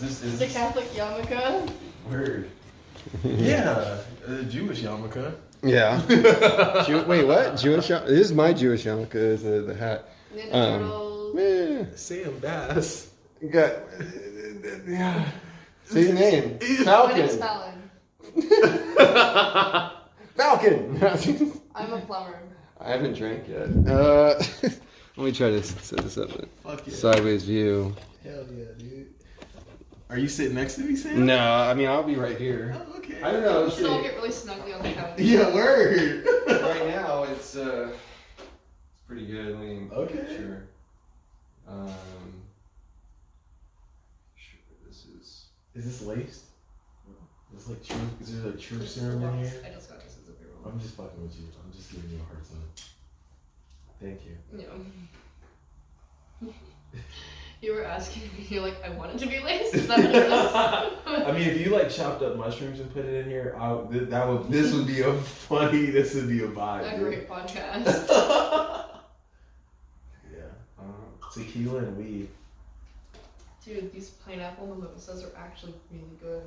Is the Catholic yarmulke? Word. Yeah, Jewish yarmulke. Yeah. Wait, what? Jewish yarmulke? This is my Jewish yarmulke, is the hat. Ninja Turtles. Yeah. Sam Bass. You got... Yeah. Say your name. My name's Falcon. Fallon. Falcon! I'm a plumber. I haven't drank yet. Let me try to set this up. Fuck yeah. Sideways view. Hell yeah, dude. Are you sitting next to me, Sam? No, I mean, I'll be right here. Oh, okay. I don't know. We should all get really snugly on the couch. Yeah, word. Right now, it's pretty good. I mean, Okay. Sure. Sure, this is... Is this laced? Is this like truth? Is there like truth serum in here? I just got this as a beer. I'm just fucking with you. I'm just giving you a hard time. Thank you. Yeah. You were asking me, you're like, I want it to be laced? Is that what it is? I mean, if you like chopped up mushrooms and put it in here, this would be a funny, this would be a vibe. A dude. great podcast. Yeah. Tequila and weed. Dude, these pineapple mimosas are actually really good.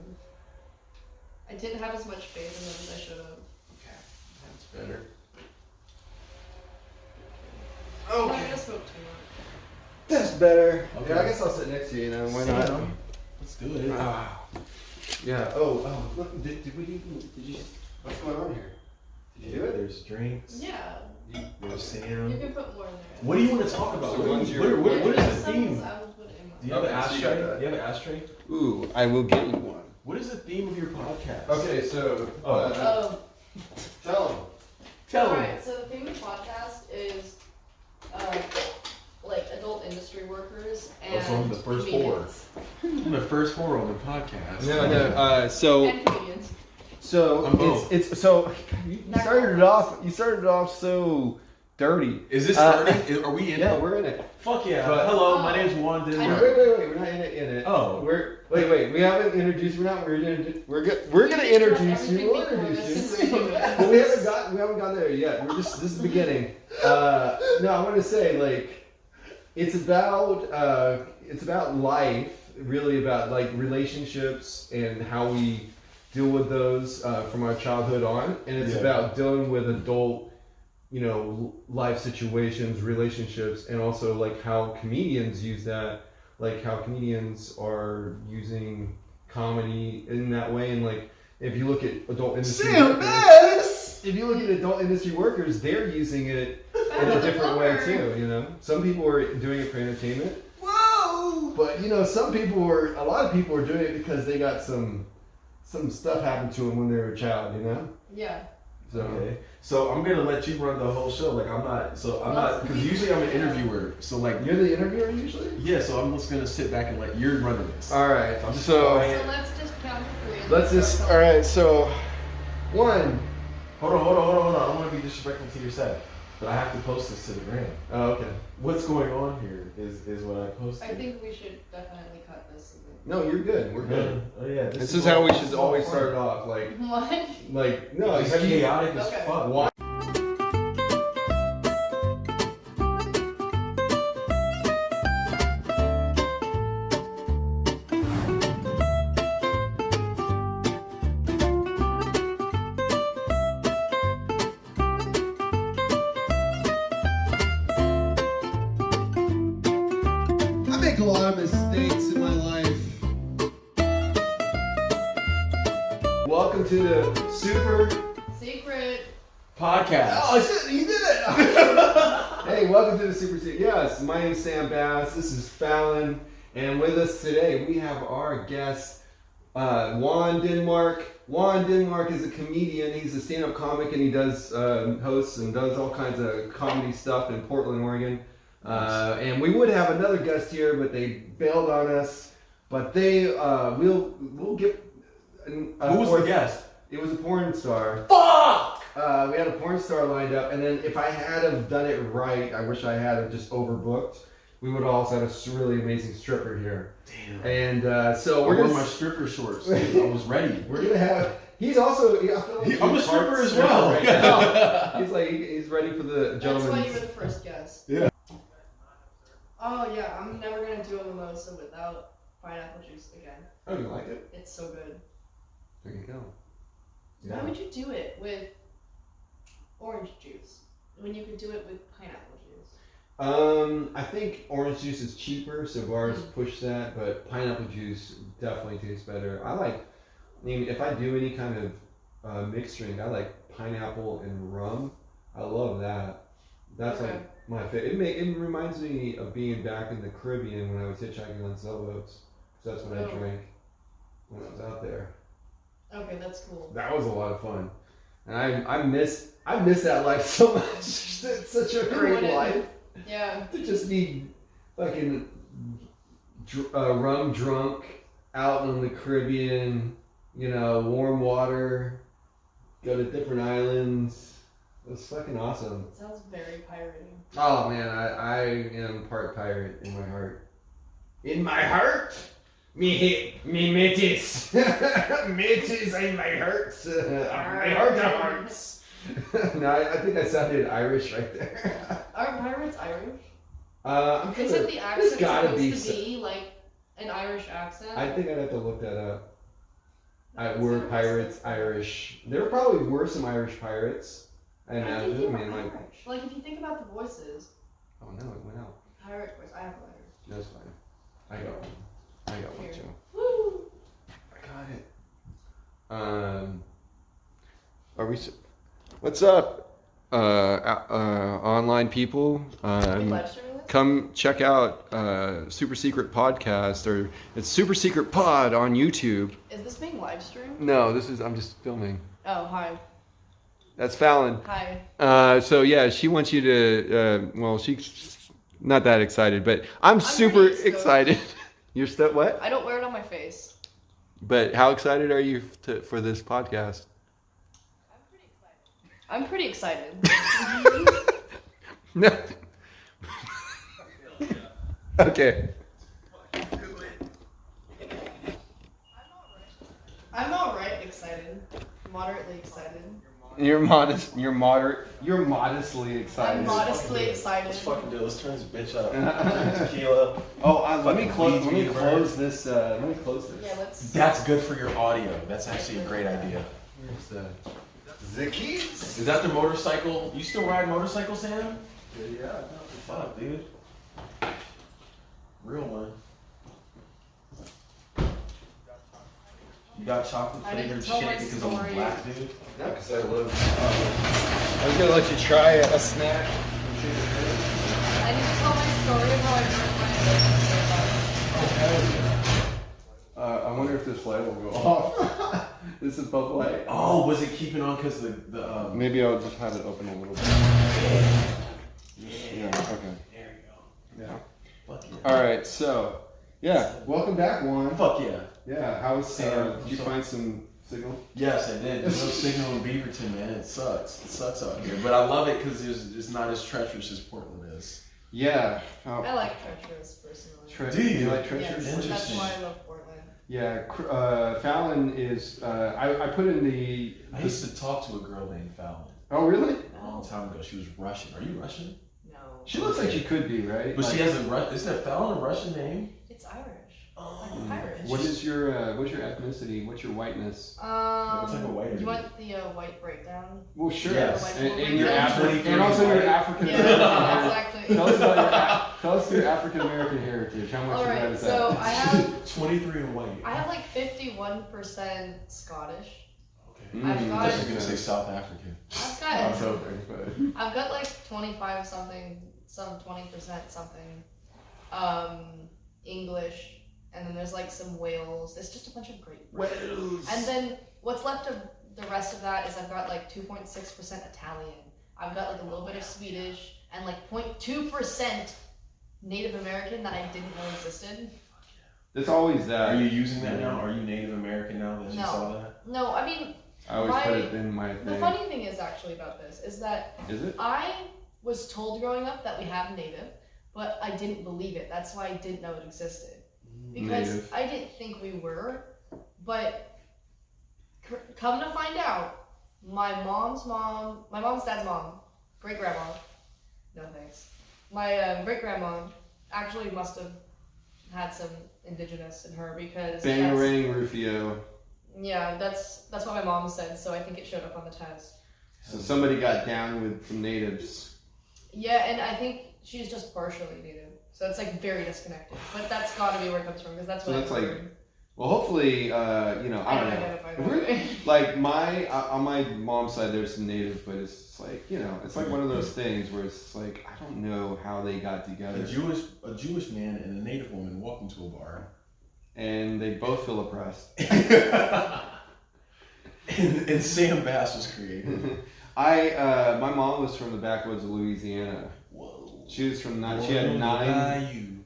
I didn't have as much faith in them as I should have. Okay. That's better. I'm not gonna smoke too much. That's better. Okay. Yeah, I guess I'll sit next to you, why not? Sam, let's do it. Yeah. Oh, look, did you, what's going on here? Did you do it? There's drinks. Yeah. There's You Sam. can put more in there. What do you want to talk about? So what when's is your- what is the theme? I would put it in Do you mine. have an Okay, so you got ashtray? that. Do you have an ashtray? Ooh, I will get you one. What is the theme of your podcast? Okay, so Oh. tell them. Tell me. Alright, so the theme of the podcast is like adult industry workers and so I'm the first comedians. I'm the first four on the podcast. No. So And comedians. I'm both. it's so you started it off so dirty. Is this starting? Are we in Yeah, it? we're in it. Fuck yeah. But- Hello, my name's Juan Wait, Denmark. wait, we're not in it. Oh. Wait, we haven't introduced. We're gonna introduce you. We'll introduce you. But we haven't gotten there yet. This is the beginning. No, I want to say like it's about life, really about like relationships and how we deal with those from our childhood on, and it's about dealing with adult, life situations, relationships, and also like how comedians use that, like how comedians are using comedy in that way, and like if you look at adult industry workers, they're using it in a different way too. Some people are doing it for entertainment. Whoa! But a lot of people are doing it because they got some stuff happened to them when they were a child. Yeah. So. Okay. So I'm gonna let you run the whole show. Like I'm not, because usually I'm an interviewer. So like You're the interviewer usually? yeah. So I'm just gonna sit back and let you're running this. All right. I'm just So quiet. let's just count to 3. and Let's then just. start All right. So, 1. Hold on. I don't want to be disrespectful to your set, but I have to post this to the gram. Oh, okay. What's going on here is what I posted. I think we should definitely cut this. No, you're good. We're good. Oh yeah. This is how we should always start it off. Like What? no, It's have you- chaotic as Okay. fuck. Why? I make a lot of mistakes in my life. Welcome to the Super Secret. Podcast. Oh shit, you did it! Hey, welcome to the Super Secret. Yes, my name's Sam Bass. This is Fallon, and with us today we have our guest, Juan Denmark. Juan Denmark is a comedian. He's a stand-up comic, and he does hosts and does all kinds of comedy stuff in Portland, Oregon. And we would have another guest here, but they bailed on us. But they we'll get. Who was the guest? It was a porn star. Fuck! We had a porn star lined up, and then if I had have done it right, I wish I had have just overbooked. We would have also had a really amazing stripper here. Damn. And so I we're wore gonna my stripper shorts. Dude. I was ready. we're gonna have. He's also. Yeah, I feel like I'm a he's stripper part as well. right now. He's like he's ready for the That's gentleman's. why you were the first guest. Yeah. Oh yeah, I'm never gonna do a mimosa without pineapple juice again. Oh, you like it? It's so good. There you go. Why would you do it with orange juice when you could do it with pineapple juice? I think orange juice is cheaper, so bars push that, but pineapple juice definitely tastes better. I mean, if I do any kind of mixed drink, I like pineapple and rum. I love that. That's like my favorite. It reminds me of being back in the Caribbean when I was hitchhiking on sailboats. So that's what I drank when I was out there. Okay, that's cool. That was a lot of fun, and I miss that life so much. It's such a great life. Yeah. To just be fucking rum drunk out in the Caribbean, warm water, go to different islands. It was fucking awesome. It sounds very piratey. Oh man, I am part pirate in my heart. In my heart? Me metis. Metis in my heart. My heart of hearts. No, I think I sounded Irish right there. Are pirates Irish? I'm sure Isn't the accent supposed to be like an Irish accent? I think I'd have to look that up. Were pirates Irish? There probably were some Irish pirates. I imagine. Irish. Like if you think about the voices. Oh no, it went out. Pirate voice. I have a letter. That's fine. I got one. Here. Too. Woo! I got it. Are we? What's up, online people? Come check out Super Secret Podcast, or it's Super Secret Pod on YouTube. Is this being live streamed? No, I'm just filming. Oh, hi. That's Fallon. Hi. So yeah, she wants you to. Well, she's not that excited, but I'm super excited. You're still what? I don't wear it on my face. But how excited are you for this podcast? I'm pretty excited. No. Okay. I'm alright excited. Moderately excited. You're modestly excited. I'm modestly excited. Let's fucking do it. Let's turn this bitch up. Tequila. Oh, let me close this. Yeah, let's. That's good for your audio. That's actually a great idea. Where's the keys? Is that the motorcycle? You still ride motorcycles, Sam? Yeah. Fuck, dude. Real one. You got chocolate flavored shit because I'm black, dude? No, because I love. I was gonna let you try a snack. I need to tell my story of how I broke my I wonder if this light will go off. This is both light. Oh, was it keeping on because the Maybe I'll just have it open a little bit. Yeah. Okay. There you go. Yeah. Fuck yeah. All right. So, yeah. Welcome back, Juan. Fuck yeah. Yeah. How was? Did you find some signal? Yes, I did. There's no signal in Beaverton, man. It sucks. It sucks out here. But I love it because it's not as treacherous as Portland is. Yeah. I like treacherous personally. Do you? like treacherous? Yes, Interesting. that's why I love Portland. Yeah. Fallon is. I put in the. I used to talk to a girl named Fallon Oh really? a long time ago. She was Russian. Are you Russian? No. She looks like she could be, right? But she has is that Fallon a Russian name? It's Irish. Oh, Like Irish. What's your ethnicity? What's your whiteness? What type of white are You you? want the white breakdown? Well, sure. Yes. And your Yeah. and also your African Yeah, American. exactly. Tell us your African American heritage. How much of that Alright, is so that? I have 23 and white. I have like 51% Scottish. Okay. Mm, I I've got- was gonna say South African. I've got like 25 something, some 20% something, English, and then there's like some Wales. It's just a bunch of great words. Wales. And then what's left of the rest of that is I've got like 2.6% Italian. I've got like a little bit of Swedish and like 0.2% Native American that I didn't know existed. It's always that. Are you using that now? Are you Native American now that you No. saw that? No, I mean, I always put it in my the thing. funny thing is actually about this is that Is it? I was told growing up that we have Native, but I didn't believe it. That's why I didn't know it existed. Because Native. I didn't think we were, but come to find out, my mom's dad's mom, great-grandma, no thanks, my great-grandma actually must have had some indigenous in her because Bangarang Rufio. Yeah, that's what my mom said, so I think it showed up on the test. So somebody got down with some natives. Yeah, and I think she's just partially native. So it's like very disconnected. But that's gotta be where it comes from, because that's what So I've that's heard. well, hopefully, you know, I don't know. identify that way. Like on my mom's side, there's some natives, but it's like, you know, it's like one of those things where it's like, I don't know how they got together. A Jewish man and a native woman walk into a bar. And they both feel oppressed. and Sam Bass was created. My mom was from the backwoods of Louisiana. Whoa. She was from she had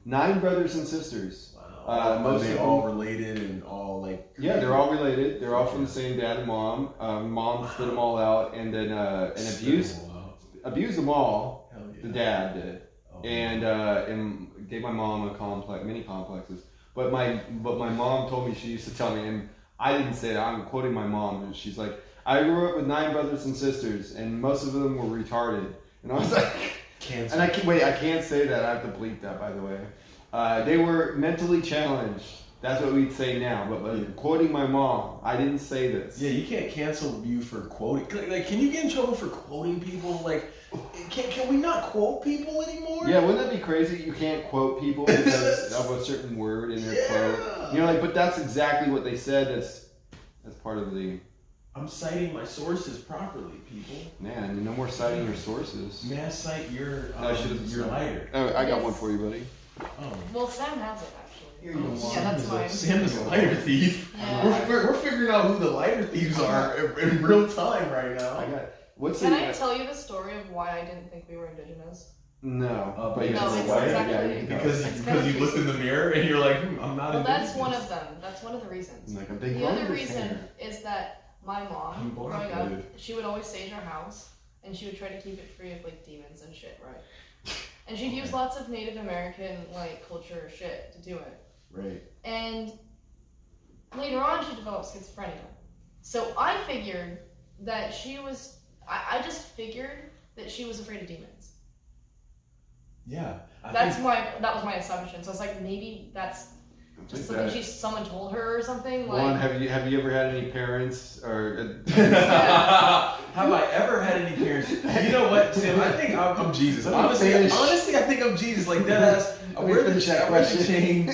nine brothers and sisters. Wow. Most Are they of all them, related and all like? Yeah, they're all related. They're all from the same dad and mom. Mom split them all out and then abused them all. Hell yeah. The dad did, Oh, and gave my mom many complexes. But my mom told me, she used to tell me, and I didn't say that, I'm quoting my mom, and she's like, I grew up with 9 brothers and sisters, and most of them were retarded. And I was like, Cancer. and I can't say that, I have to bleep that, by the way. They were mentally challenged. That's what we'd say now, but quoting my mom, I didn't say this. Yeah, you can't cancel you for quoting. Like, can you get in trouble for quoting people? Like, can we not quote people anymore? Yeah, wouldn't that be crazy? You can't quote people because of a certain word in their quote. You know, like, but that's exactly what they said. That's part of the. I'm citing my sources properly, people. Man, no more citing your sources. May I cite your your lighter? Oh, I got one for you, buddy. Oh. Well, Sam has it, actually. Here you go. Yeah, that's mine. Sam is a lighter thief. Yeah. We're figuring out who the lighter thieves are in real time right now. I got. What's Can the? I tell you the story of why I didn't think we were indigenous? No, but because No, it's it's white. exactly- Because you looked in the mirror and you're like, I'm not. Well, that's indigenous. one of them. That's one of the reasons. Like a big The other bonus reason hair. is that my I'm mom, born growing up, good. she would always sage our house, and she would try to keep it free of like demons and shit, right? And she'd use lots of Native American like culture shit to do it. Right. And later on, she developed schizophrenia. So I figured that she was. I just figured that she was afraid of demons. Yeah. That was my assumption. So it's like maybe that's just something someone told her or something. Like, Juan, have you ever had any parents or? Have I ever had any parents? You know what, Tim? I think I'm Jesus. Honestly, I think I'm Jesus. Like that ass. I wear the chain.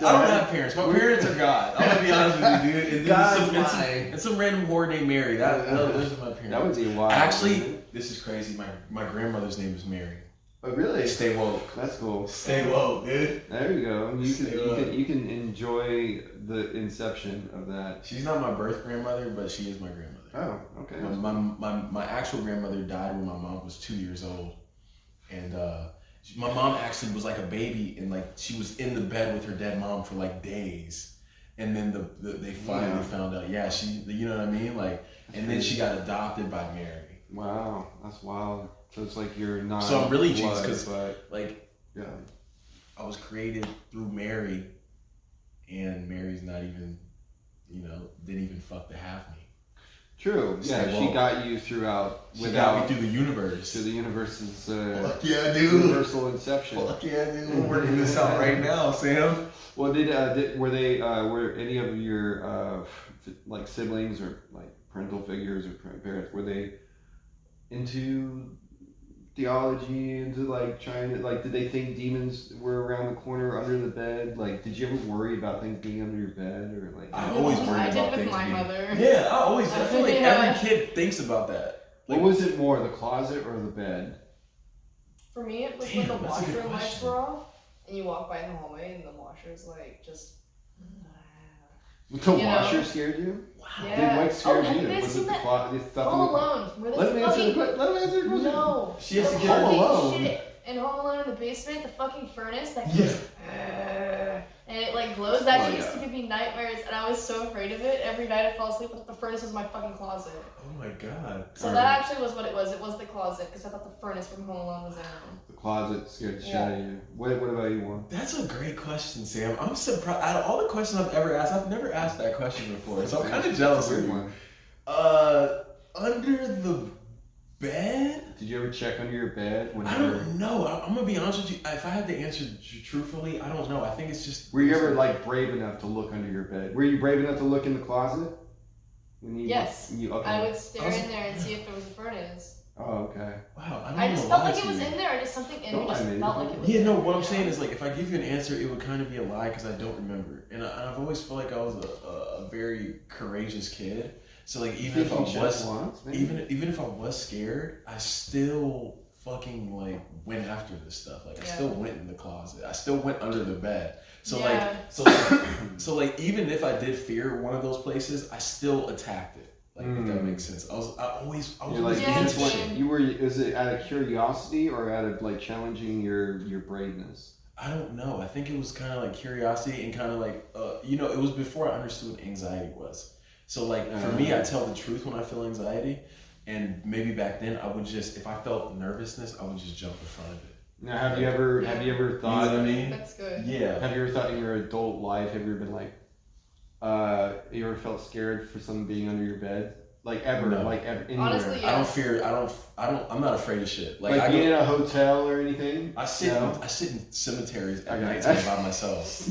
I don't have parents. My parents are God. I'm gonna be honest with you, dude. And some random whore named Mary. Those are my parents. That would be wild. Actually, this is crazy. My grandmother's name is Mary. Oh really? Stay woke. That's cool. Stay woke, dude. There you go. You can enjoy the inception of that. She's not my birth grandmother, but she is my grandmother. Oh, okay. My actual grandmother died when my mom was 2 years old, and my mom actually was like a baby, and like she was in the bed with her dead mom for like days, and then they finally found out. Yeah, you know what I mean, like, and then she got adopted by Mary. Wow, that's wild. So it's like you're not. So I'm really Jesus because like yeah, I was created through Mary, and Mary's not even, didn't even fuck to have me. True. Yeah, she got you throughout. She got me through the universe. Through the universe's Fuck yeah, dude. universal inception. Fuck yeah, dude. We're working this out right now, Sam. Well, were any of your like siblings or like parental figures or parents, were they into theology, into like trying to, like, did they think demons were around the corner under the bed? Like, did you ever worry about things being under your bed, or like? I always worry about things. I did with my mother. Yeah, I feel like every kid thinks about that. Like, what was it more, the closet or the bed? For me, it was when the washroom lights were off, and you walk by in the hallway, and the washer's like just. The washer scared you? Wow. Yeah. What scared you? Have you guys Was seen it the that? stuff Home Alone. Let me answer the question. No. She has to get Home Alone. Shit. In Home Alone in the basement, the fucking furnace that Yeah. and it like glows. That shit used to give me nightmares, and I was so afraid of it. Every night I fall asleep with the furnace was my fucking closet. Oh my god. So that actually was what it was. It was the closet, because I thought the furnace from Home Alone was in there. The closet scared the shit out of you. What about you, Juan? That's a great question, Sam. I'm surprised. Out of all the questions I've ever asked, I've never asked that question before, so I'm kind of jealous of you. One. Under the bed? Did you ever check under your bed? I don't know. I'm gonna be honest with you. If I had to answer truthfully, I don't know. I think it's just. Were you ever like brave enough to look under your bed? Were you brave enough to look in the closet? Yes. Okay. I would stare in there and see if there was a furnace. Oh, okay. Wow. I just felt like it was in there. Something in me just felt like it was. Yeah, no. What I'm saying is like, if I give you an answer, it would kind of be a lie because I don't remember, and I've always felt like I was a very courageous kid. So like even if I was scared, I still fucking like went after this stuff. Like I still went in the closet. I still went under the bed. So so like even if I did fear one of those places, I still attacked it. Like if that makes sense. I was always is it out of curiosity or out of like challenging your braveness? I don't know. I think it was kind of like curiosity and kind of like it was before I understood what anxiety was. So like for me, I tell the truth when I feel anxiety, and maybe back then I would just, if I felt nervousness, I would just jump in front of it. Now, have you ever thought? You know what I mean? That's good. Yeah. Have you ever thought in your adult life? Have you ever been like, you ever felt scared for someone being under your bed? Like ever? No. Like ever? Anywhere? Honestly, yes. I'm not afraid of shit. Like being in a hotel or anything? I sit in cemeteries at night by myself.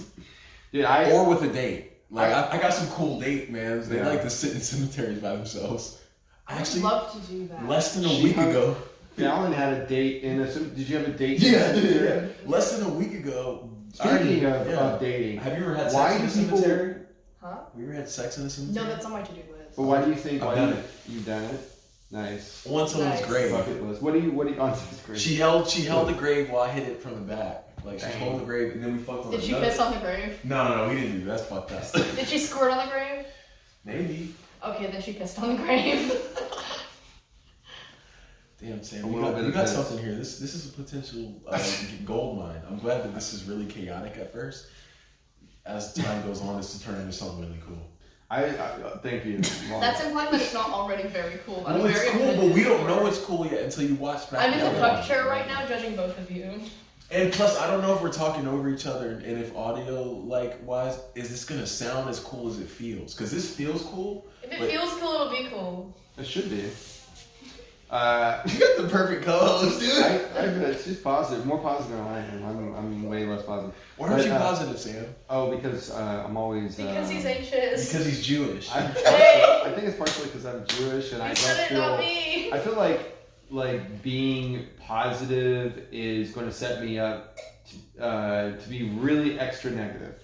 Dude, or with a date. Like I got some cool date mans. They like to sit in cemeteries by themselves. I'd love to do that. Less than a week ago, Fallon had a date in a. Did you have a date? Yeah. Less than a week ago. Speaking of dating, have you ever had sex in a cemetery? Huh? Have you ever had sex in a cemetery? No, that's on my to-do list. But why do you think? You've done it? Nice. On someone's grave. Bucket list. What do you on someone's grave? She held the grave while I hit it from the back. Like she held the grave and then we fucked on Did she piss on the grave? No, we didn't do that. That's fucked up. Did she squirt on the grave? Maybe. Okay, then she pissed on the grave. Damn, Sam, we got something here. This is a potential gold mine. I'm glad that this is really chaotic at first. As time goes on, this will turn into something really cool. I thank you. That's implying that it's not already very cool. Well, it's cool, but we don't know it's cool yet until you watch back. I'm in the cup chair right now, judging both of you. And plus, I don't know if we're talking over each other, and if audio wise, is this gonna sound as cool as it feels? Because this feels cool. If it feels cool, it'll be cool. It should be. You got the perfect co-host, dude. It's just positive, more positive than I am. I'm way less positive. Why aren't you positive, Sam? Oh, because I'm always. Because he's anxious. Because he's Jewish. I think it's partially because I'm Jewish, and I feel like being positive is going to set me up to be really extra negative.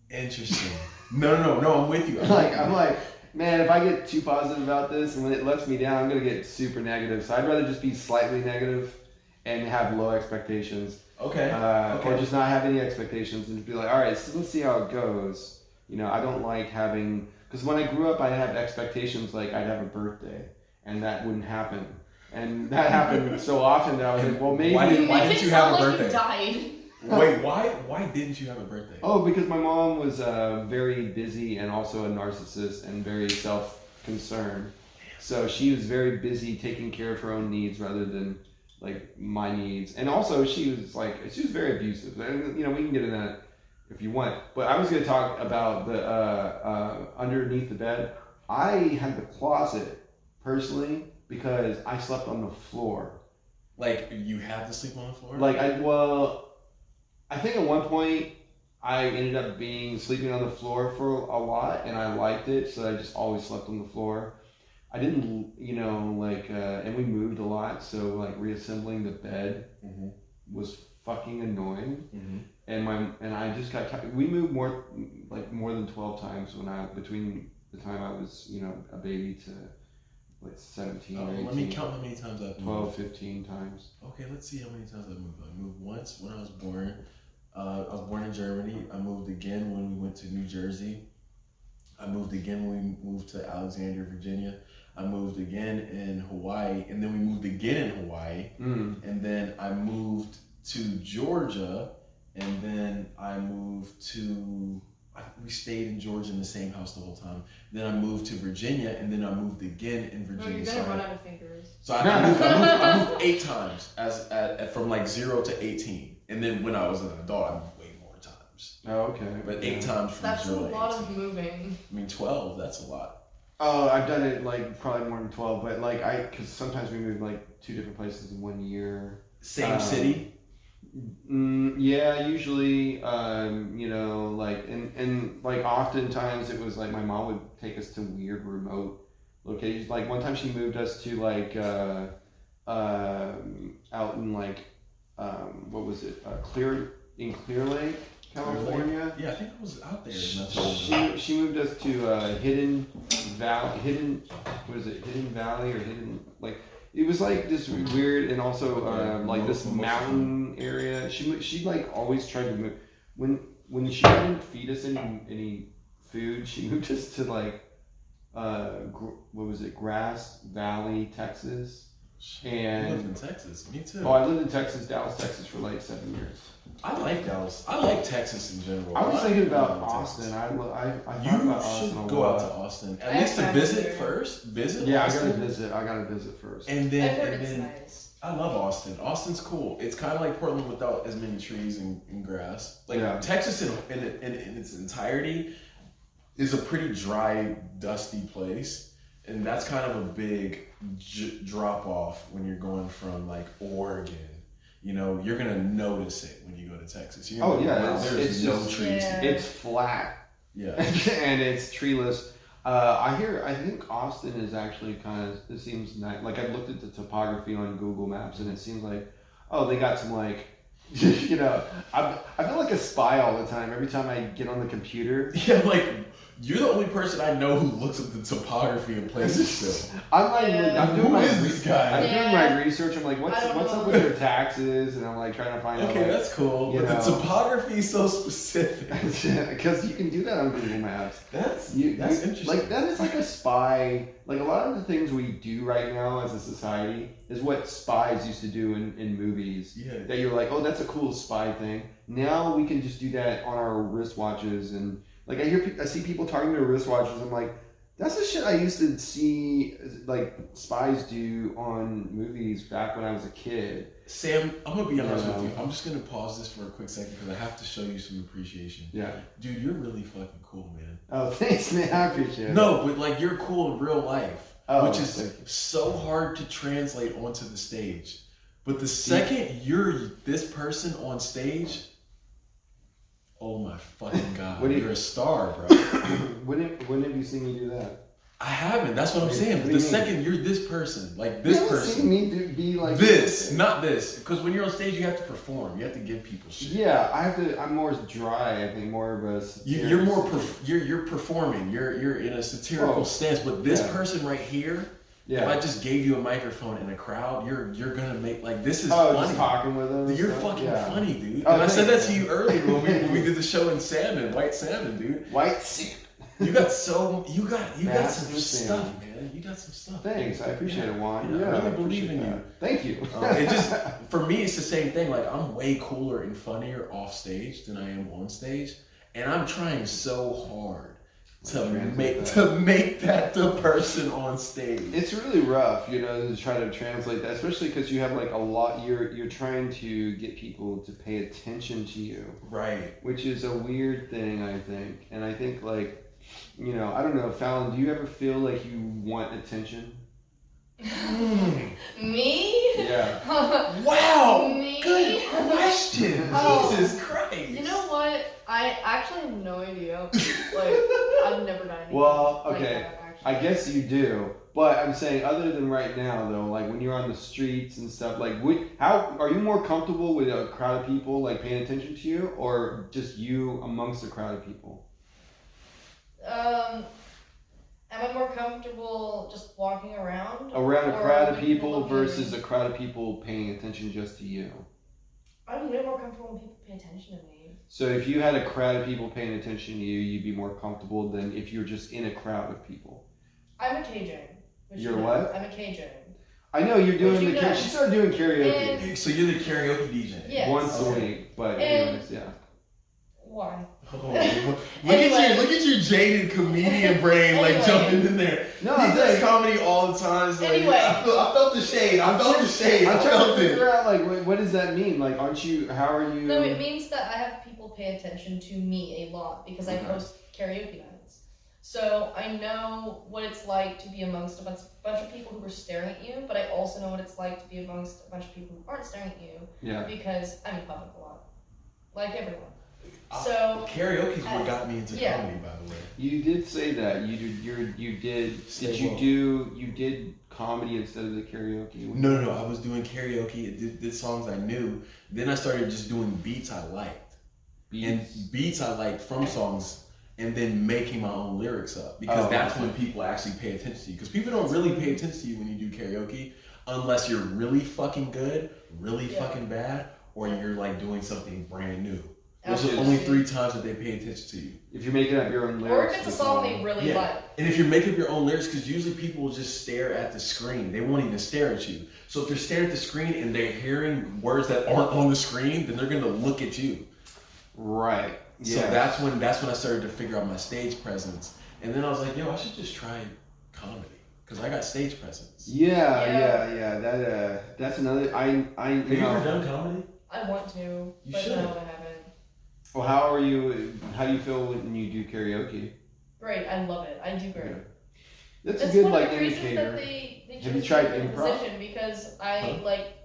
Interesting. No, I'm with you. I'm like, man, if I get too positive about this and when it lets me down, I'm going to get super negative. So I'd rather just be slightly negative and have low expectations. Okay. Or just not have any expectations and just be like, all right, so let's see how it goes. You know, I don't like having, because when I grew up, I had expectations like I'd have a birthday, and that wouldn't happen. And that happened so often that I was like, well, maybe. Why didn't you have a birthday? You died. Wait, why didn't you have a birthday? Oh, because my mom was very busy and also a narcissist and very self-concerned. So she was very busy taking care of her own needs rather than like my needs. And also she was very abusive. And, you know, we can get into that if you want. But I was going to talk about the underneath the bed. I had the closet personally because I slept on the floor. Like you had to sleep on the floor? I think at one point I ended up sleeping on the floor for a lot, and I liked it, so I just always slept on the floor. I didn't, and we moved a lot, so like reassembling the bed was fucking annoying. And I just got tired. We moved more than 12 times between the time I was, a baby to like 17 or 18. Let me count how many times I've moved. 12, 15 times. Okay, let's see how many times I've moved. I moved once when I was born. I was born in Germany. I moved again when we went to New Jersey. I moved again when we moved to Alexandria, Virginia. I moved again in Hawaii, and then we moved again in Hawaii. And then I moved to Georgia, and then I moved to... we stayed in Georgia in the same house the whole time. Then I moved to Virginia, and then I moved again in Virginia. Oh, you're gonna run out of fingers. So I moved 8 times from like 0 to 18. And then when I was an adult, I moved way more times. Oh, okay. But 8 times from That's 0 to 18. That's a lot of moving. I mean, 12, that's a lot. Oh, I've done it like probably more than 12, but like because sometimes we move like 2 different places in 1 year. Same city? Yeah, usually, you know, like, and like oftentimes it was like my mom would take us to weird remote locations. Like one time she moved us to like, out in like, what was it? Clear Lake, California. Yeah, I think it was out there. She moved us to Hidden Valley, or Hidden, like, it was like this weird, and also like this mountain area. She like always tried to move. When she didn't feed us any food, she moved us to like what was it, Grass Valley, Texas. And you lived in Texas. Me too. Oh, I lived in Texas, Dallas, Texas for like 7 years. I like Dallas. I like Texas in general. I was thinking about Austin. I thought about Austin. You should go out to Austin at least to visit first. Visit. Yeah, Austin. I gotta visit first. And then, I've heard it's nice. I love Austin. Austin's cool. It's kind of like Portland without as many trees and grass. Like Texas in its entirety is a pretty dry, dusty place, and that's kind of a big drop off when you're going from like Oregon. You know, you're gonna notice it when you go to Texas. You're there's no trees. Yeah. It's flat. Yeah, and it's treeless. I think Austin is actually it seems nice. Like I've looked at the topography on Google Maps, and it seems like, oh, they got some like, you know, I feel like a spy all the time. Every time I get on the computer. Yeah, like. You're the only person I know who looks at the topography of places still. I'm doing my research. I'm like, what's up with their taxes? And I'm like trying to find out. Okay, that's cool. But the topography is so specific. Because you can do that on Google Maps. That's interesting. Like that is like a spy. Like a lot of the things we do right now as a society is what spies used to do in movies. Yeah. That you're like, oh, that's a cool spy thing. Now we can just do that on our wristwatches and. Like I see people talking to wristwatches. I'm like, that's the shit I used to see like spies do on movies back when I was a kid. Sam, I'm gonna be honest with you. I'm just gonna pause this for a quick second because I have to show you some appreciation. Yeah, dude, you're really fucking cool, man. Oh, thanks, man. I appreciate it. No, but like you're cool in real life, which is so hard to translate onto the stage. But the second you're this person on stage. Oh my fucking god! You're a star, bro. When have you seen me do that? I haven't. That's what I'm saying. The second you're this person, like this person, seen me be like this, not this. Because when you're on stage, you have to perform. You have to give people shit. Yeah, I have to. I'm more dry. I think more of a. You're more. You're performing. You're in a satirical stance. But this person right here. Yeah. If I just gave you a microphone in a crowd, you're gonna make like this is funny. Just talking with them. You're fucking funny, dude. And I said that to you earlier when we did the show in White Salmon, dude. White Salmon. You got some stuff, man. You got some stuff. Thanks, I appreciate it, Juan. I really believe in you. Thank you. It just for me, it's the same thing. Like I'm way cooler and funnier off stage than I am on stage, and I'm trying so hard. To make that the person on stage. It's really rough, you know, to try to translate that, especially because you have like a lot. You're trying to get people to pay attention to you, right? Which is a weird thing, I think. And I think like, you know, I don't know, Fallon. Do you ever feel like you want attention? Me? Yeah. Wow. Me? Good question. Jesus Christ. You know what? I actually have no idea. Like, I've never done anything. Well, okay. Like that, I guess you do. But I'm saying, other than right now, though, like when you're on the streets and stuff, like, how are you more comfortable with a crowd of people like paying attention to you, or just you amongst a crowd of people? Am I more comfortable just walking around? Around a crowd of people versus a crowd of people paying attention just to you? I'm way more comfortable when people pay attention to me. So if you had a crowd of people paying attention to you, you'd be more comfortable than if you're just in a crowd of people. I'm a Cajun. You're what? I'm a Cajun. I know you're doing she started doing karaoke. So you're the karaoke DJ? Yes. Once a week, but anyways, yeah. Why? Oh, look at your jaded comedian brain like jumping in there. No, he does comedy all the time. So anyway, I felt the shade. I'm trying to figure out like what does that mean? Like, aren't you? How are you? No, it means that I have people pay attention to me a lot because I host karaoke nights. So I know what it's like to be amongst a bunch of people who are staring at you, but I also know what it's like to be amongst a bunch of people who aren't staring at you. Yeah. Because I'm in public a lot, like everyone. So karaoke's what got me into comedy, by the way. You did say that you did comedy instead of the karaoke. No, I was doing karaoke. Did songs I knew. Then I started just doing beats I liked, and beats I liked from songs, and then making my own lyrics up because that's when people actually pay attention to you. Because people don't really pay attention to you when you do karaoke unless you're really fucking good, really fucking bad, or you're like doing something brand new. Those are only 3 times that they pay attention to you. If you're making up your own lyrics. Or if it's a song they really like. And if you're making up your own lyrics, because usually people will just stare at the screen. They won't even stare at you. So if they're staring at the screen and they're hearing words that aren't on the screen, then they're going to look at you. Right. So that's when I started to figure out my stage presence. And then I was like, yo, I should just try comedy. Because I got stage presence. Yeah. That's another. Have you ever done comedy? I want to, You but should. no, I haven't. Well, how do you feel when you do karaoke? Great, I love it. I do great. That's a good one like of the reasons indicator. that they Have you chose tried me for the improv? position because I like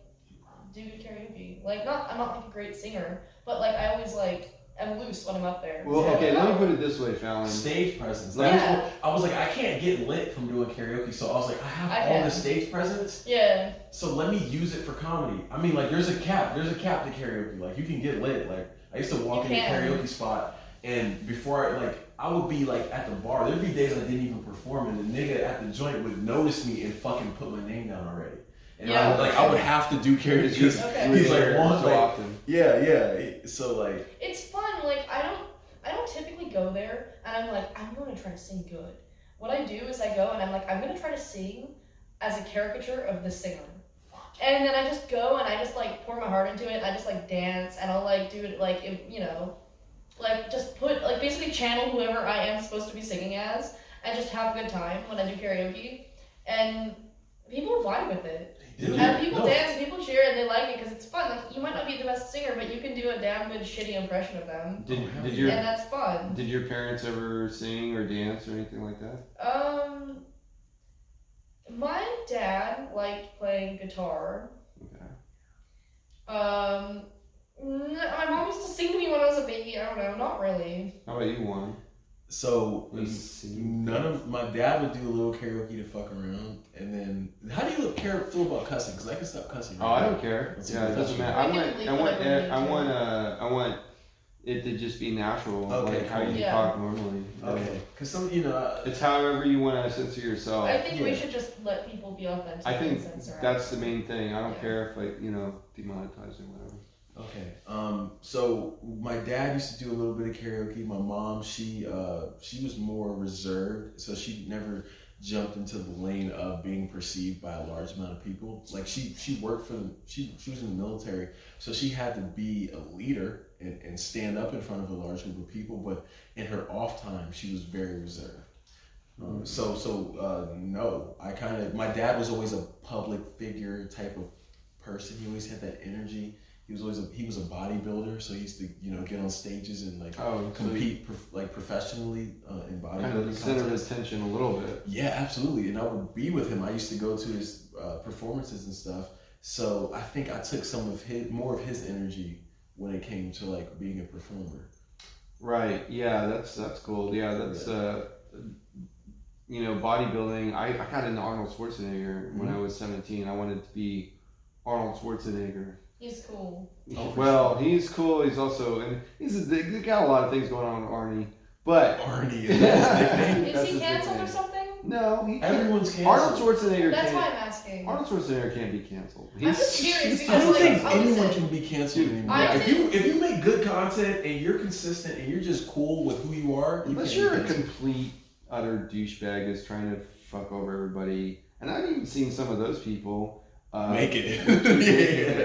do karaoke. Like I'm not like a great singer, but like I always like I'm loose when I'm up there. Well, so, okay, let me put it this way, Fallon. Stage presence. Yeah. I was like, I can't get lit from doing karaoke, so I was like, I have all the stage presence. Yeah. So let me use it for comedy. I mean, like, there's a cap to karaoke. Like, you can get lit. Like, I used to walk in a karaoke spot, and before I would be like at the bar. There'd be days I didn't even perform, and the nigga at the joint would notice me and fucking put my name down already. And I would have to do karaoke. He's like, often. Yeah. So like, it's fun. Like I don't typically go there, and I'm like, I'm going to try to sing good. What I do is I go and I'm like, I'm going to try to sing as a caricature of the singer. And then I just go and I just like pour my heart into it. And I just like dance and I'll like do it like, like just put like basically channel whoever I am supposed to be singing as and just have a good time when I do karaoke. And people vibe with it. And people dance and people cheer and they like it because it's fun. Like you might not be the best singer, but you can do a damn good shitty impression of them. And that's fun. Did your parents ever sing or dance or anything like that? My dad liked playing guitar. Okay. My mom used to sing to me when I was a baby. I don't know, not really. How about you, Juan? So my dad would do a little karaoke to fuck around, and then how do you feel about cussing? Because I can stop cussing. Right I don't care. It doesn't matter. I want it to just be natural, like how you talk normally. Okay, because it's however you want to censor yourself. I think we should just let people be authentic. I think that's the main thing. I don't care if demonetized or whatever. Okay. So my dad used to do a little bit of karaoke. My mom, she was more reserved, so she never jumped into the lane of being perceived by a large amount of people. Like she worked she was in the military, so she had to be a leader and stand up in front of a large group of people. But in her off time, she was very reserved. No, my dad was always a public figure type of person. He always had that energy. He was a bodybuilder, so he used to get on stages and compete professionally in bodybuilding. Kind of the center of attention a little bit. Yeah, absolutely. And I would be with him. I used to go to his performances and stuff. So I think I took more of his energy when it came to being a performer. Right. Yeah, that's cool. Yeah, that's bodybuilding. I got into Arnold Schwarzenegger when I was 17. I wanted to be Arnold Schwarzenegger. He's cool. He's cool. He's also, and he's got a lot of things going on with Arnie. But Arnie is his nickname. Is he canceled or something? No, everyone's canceled. Arnold Schwarzenegger. That's why I'm asking. Arnold Schwarzenegger can't be canceled. I'm just curious because I don't think anyone can be canceled anymore. If you make good content and you're consistent and you're just cool with who you are, unless you're a complete utter douchebag that's trying to fuck over everybody, and I've even seen some of those people. Make it.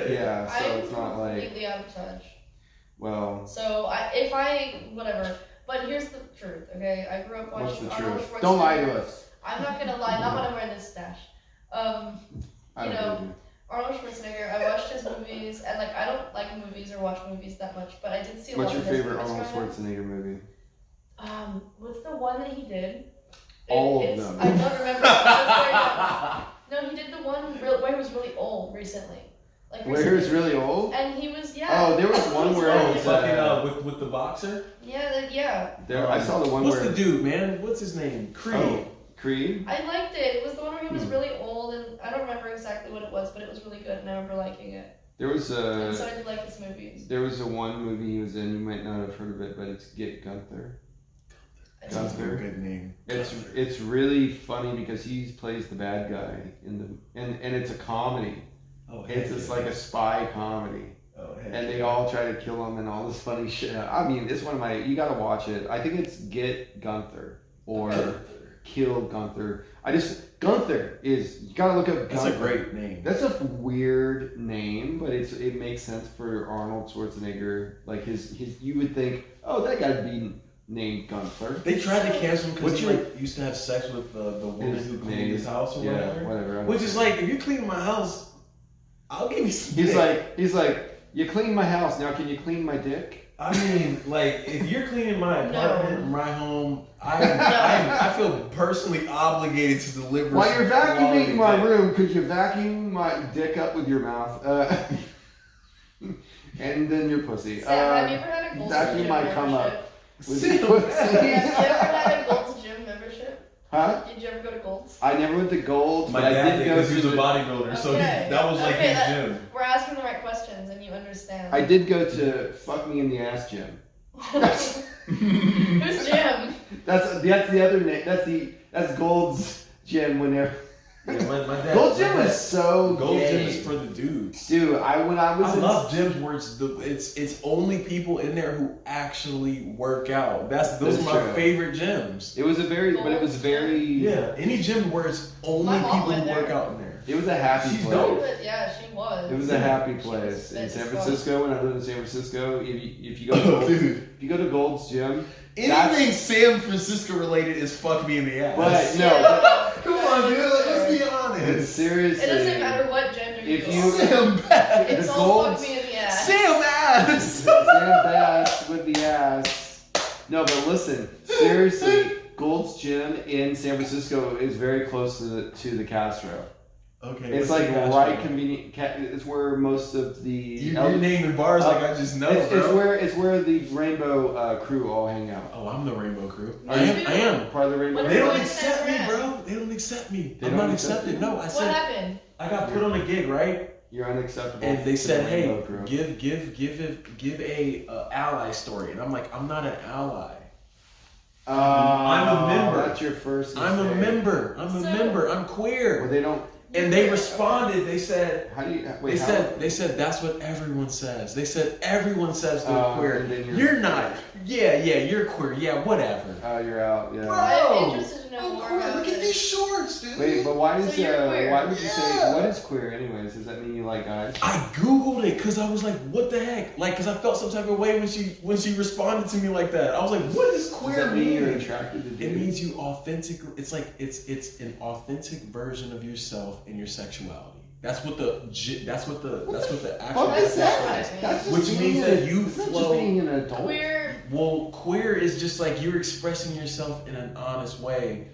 Yeah, so I'm it's not like completely out of touch. Well. So whatever. But here's the truth, okay? I grew up watching Arnold Schwarzenegger. Don't lie to us. I'm not gonna lie. Not when I'm wearing this stash. Arnold Schwarzenegger. I watched his movies, and I don't like movies or watch movies that much, but I did see a lot of his movies. What's your favorite Arnold Schwarzenegger movie? What's the one that he did? All of them. I don't remember. No, he did the one where he was really old recently. Like Where he was really old? And he was, Oh, there was one where it was fucking with the boxer. Yeah. There, I saw the one what's where. What's the dude, man? What's his name? Creed. Oh, Creed. I liked it. It was the one where he was really old, and I don't remember exactly what it was, but it was really good, and I remember liking it. There was And so I did like this movie. There was one movie he was in. You might not have heard of it, but it's Get Gunther. That's a good name. It's really funny because he plays the bad guy in the and it's a comedy. Oh, it's just like a spy comedy. Oh, and they all try to kill him and all this funny shit. I mean, it's one of my. You gotta watch it. I think it's Get Gunther or Kill Gunther. Gunther is. You gotta look up. That's Gunther. a great name. That's a weird name, but it makes sense for Arnold Schwarzenegger. Like his you would think, oh, that guy'd be named Gunther. They tried to cancel him because he used to have sex with the woman who cleaned his house or whatever. Which is like, if you clean my house, I'll give you some dick. He's like, you clean my house, now can you clean my dick? I mean, like, if you're cleaning my apartment, my home, I feel personally obligated to deliver. While you're vacuuming my room, could you vacuum my dick up with your mouth? And then your pussy. Sam, have you ever had a Gold's vacuum Gym my cum up. membership? With your pussy. Have you ever had a Gold's Gym membership? Huh? Did you ever go to Gold's? I never went to Gold's, My but dad I did did go because he was to a bodybuilder, so that was like his gym. We're asking the right questions and you understand. I did go to Fuck Me in the Ass Gym. Who's Jim? That's the other name. That's Gold's Gym. Whenever Yeah, my dad, Gold's Gym is so Gold's gay. Gym is for the dudes. Dude, I love gyms where it's only people in there who actually work out. Those are my favorite gyms. It was very any gym where it's only people who work out in there. It was a happy place. Dope. Yeah, she was. It was a happy place in San Francisco. When I lived in San Francisco, if you go to Gold's Gym, anything San Francisco related is fuck me in the ass. But no, come on, dude. Let's be honest. Seriously, it doesn't matter what gender you go. Sam Bass. It's all fuck me in the ass. Sam Ass. Sam Bass with the ass. No, but listen, seriously, Gold's Gym in San Francisco is very close to the Castro. Okay, it's like right convenient. It's where most of the you're naming bars like I just know. It's where the Rainbow crew all hang out. Oh, I'm the Rainbow crew. I am part of the Rainbow. They don't accept me, bro. They don't accept me. I'm not accepted. No, I said. What happened? I got put on a gig, right? You're unacceptable. And they said, hey, give a ally story, and I'm like, I'm not an ally. I'm a member. That's your first mistake. I'm a member. I'm queer. Well, they don't. And they responded. They said, "How do you?" Wait, they said that's what everyone says. They said everyone says they're queer. You're not. Yeah, you're queer. Yeah, whatever. Oh, you're out. Yeah. Bro, I'm interested to know more about look at these shorts, dude. Wait, but why does why would you say Yeah. what is queer anyways? Does that mean you like guys? I googled it because I was like, what the heck? Like, because I felt some type of way when she responded to me like that. I was like, what does queer Does that mean you're mean? attracted to dudes? It means you authentically. It's like it's an authentic version of yourself and your sexuality. That's what the actual What is that? definition is. That's just Which being means that you flow. Just being an adult. Queer. Well, queer is just like you're expressing yourself in an honest way,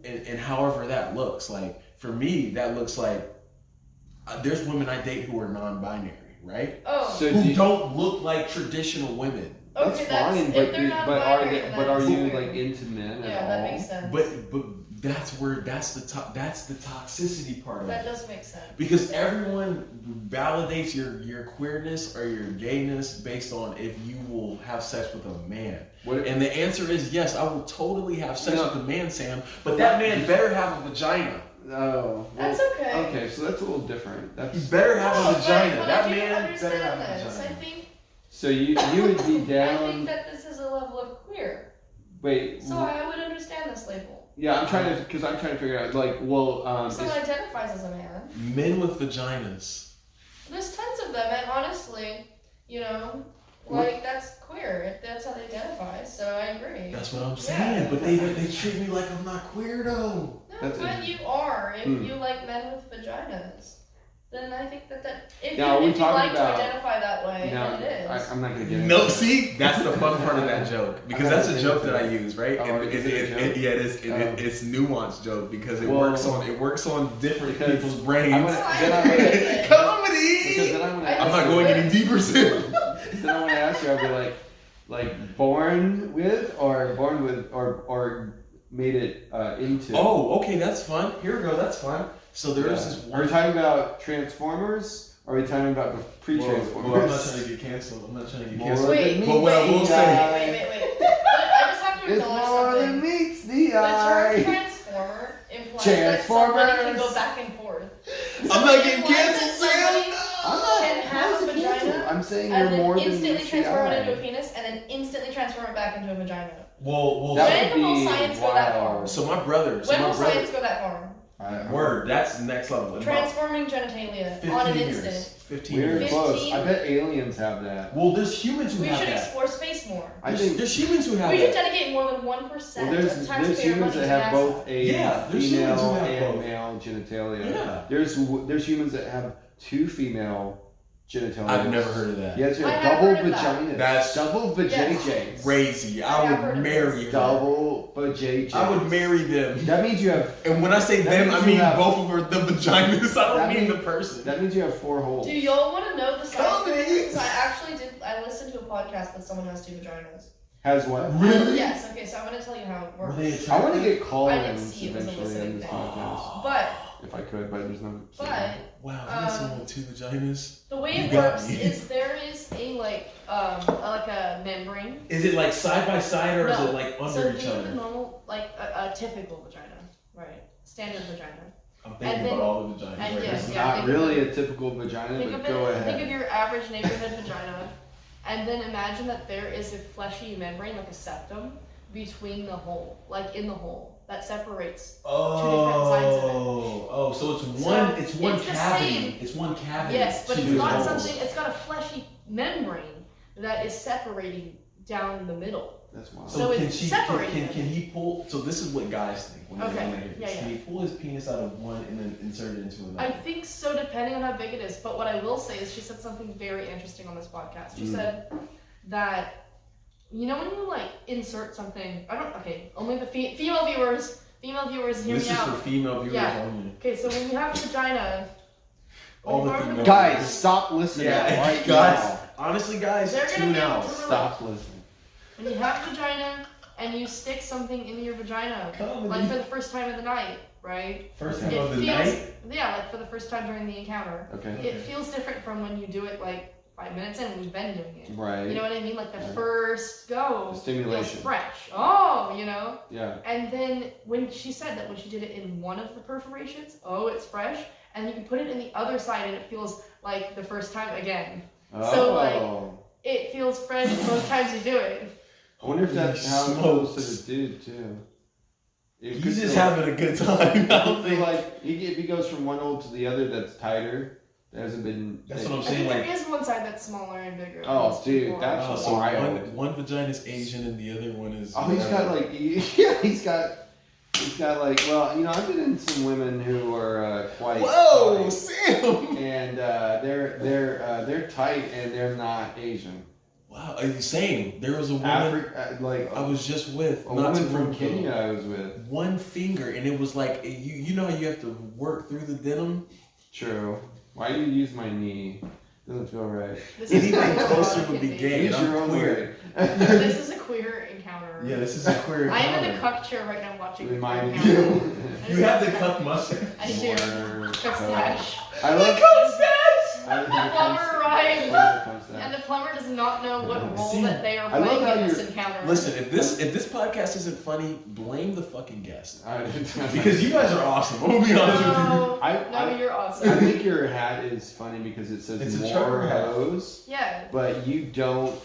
and however that looks. Like for me, that looks like there's women I date who are non-binary, right? Oh. So who don't look like traditional women. That's Okay, fine, if but are you weird. like into men at Yeah, all? that makes sense. But that's the toxicity part of That it. does make sense. Because everyone validates your queerness or your gayness based on if you will have sex with a man. And the answer is yes, I will totally have sex with a man, Sam, but that man better have a vagina. Oh. That's okay. Okay, so that's a little different. He better have a vagina. But That I do man better understand have a this. vagina. I think So you would be down. I think that this is a level of queer. Wait. So I would understand this label. Yeah, I'm trying to figure out like, well, Someone identifies as a man. Men with vaginas. There's tons of them, and honestly, you know, like that's queer if that's how they identify. So I agree. That's what I'm saying. But they treat me like I'm not queer though. No, but you are if you like men with vaginas. then I think that if Now, you we're like talking to about- identify that way, No, then it is. I'm not gonna get into No, it. see, that's the fun part of that joke because that's a joke that I use, right? Oh, is it a joke? Yeah, it is. Oh. It's nuanced joke because it Well, works on different because people's brains. I'm gonna, Comedy. because then I'm gonna I'm not going any deeper, Sam. Then I'm gonna ask you. I'll be like born with or made it into. Oh, okay, that's fun. Here we go. That's fun. So there's this Are one. we talking about Transformers? Or are we talking about the pre-Transformers? Well, I'm not trying to get canceled. I'm not trying to get More canceled. Wait, than but what I will meets say- the eye. Wait. But I just have to It's acknowledge more than something. meets the The term eye. transformer implies that somebody can go back and forth. I'm not getting Implies that canceled, somebody Sam. I'm not. can have a vagina I'm saying and you're more then than instantly meets the transform it into a eye. penis and then instantly transform it back into a vagina. Well, That When would will be science go that far? wild. so my brother. When will science go that far? Word. That's the next level. In about Transforming genitalia 15 on an years. instant. 15 We're years. close. 15? I bet aliens have that. Well, there's humans who We have should that. explore space more. I think. There's humans who have We should that. dedicate more than 1% Well, there's of taxpayer humans money that to have NASA. both a Yeah, there's humans who female have and both. male genitalia. Yeah. There's humans that have two female genitalia. I've never heard of that. Yes, you I have have double heard of that. vaginas. That's double vajayjays. Crazy. I have I heard would of marry her. Double vajayjays. I would marry them. That means you have. And when I say That them, means I you mean have- both of her, the vaginas. I That don't mean means- the person. That means you have 4 holes. Do y'all want to know the science behind Comedy. this? Because I actually did. I listened to a podcast with someone who has 2 vaginas. Has what? Really? Yes. Okay. So I'm going to tell you how it Were works. they I want to attractive? get I didn't call-ins see it was a eventually listening in this thing. podcast. But If I could, but there's no. but Wow, you got someone with 2 vaginas? the way You it got works me. is there is a like a membrane. Is it like side by side or is No. it like under So each think of other? a normal like a typical vagina, right? Standard vagina. I'm thinking and then- about all the vaginas. and right? yeah, It's yeah. not think of really it- a typical vagina, Think but of go it. ahead. Think of your average neighborhood vagina, and then imagine that there is a fleshy membrane, like a septum, between the hole, like in the hole, that separates. different sides of it. Oh, so it's So one. It's one it's the cavity. same- It's one cavity. Yes, but to it's the not holes. something. It's got a fleshy membrane that is separating down the middle. That's wild. So So can it's she? separating Can he pull? So this is what guys think when Okay, they're here. yeah, yeah. Can he pull his penis out of one and then insert it into I another? think so, depending on how big it is. But what I will say is, she said something very interesting on this podcast. She said that when you like insert something. Okay, only the female viewers. Female viewers, hear This me is out. for female viewers Yeah. only. Okay, so when you have a vagina, All when the you have a female vagina, Guys, stop listening Yeah, right guys. now. Honestly, guys, They're gonna tune be able out. to- Stop listening. when you have a vagina and you stick something in your vagina, Comedy. like for the first time of the night, right? First time It of the feels, night. yeah, like for the first time during the encounter. Okay. It feels different from when you do it like 5 minutes in and we've been doing it. Right. You know what I mean? Like the first go The feels stimulation. fresh. Oh, Yeah. And then when she said that when she did it in one of the perforations, it's fresh. And you can put it in the other side and it feels like the first time again. So, like, Oh. It feels fresh both times you do it. I wonder if that's how it Holy goes to the dude too. It could He's just feel- having a good time. I I don't feel think. like if he goes from one hole to the other that's tighter, that hasn't been. That's what I'm I saying. think Like, there is one side that's smaller and bigger. Oh, Most dude, people that's are. so wild. one vagina is Asian and the other one is. Oh, he's got like he's got like I've been in some women who are quite. Whoa, tight, Sam! and they're tight and they're not Asian. Wow, same. There was a woman I I was just with. a not woman too from long ago. Kenya I was with. One finger, and it was like you know how you have to work through the denim. True. Why do you use my knee? Doesn't feel right. This is Anything queer closer as would be can gay. Use I'm your own queer. way. This is a queer encounter. Yeah, this is a queer. I am in a encounter. cuck chair right now watching a queer Remind encounter. you. You have the cup mustache. I do. Mustache. I love. I The plumber arrived, love and the plumber does not know what role See, that they are I love playing how in this you're- encounter. Listen, if this podcast isn't funny, blame the fucking guest. Because Because you guys are awesome. I'm gonna be honest with you. No, I- you're I awesome. think your hat is funny because it says It's a more trucker hat. hose, Yeah. but you don't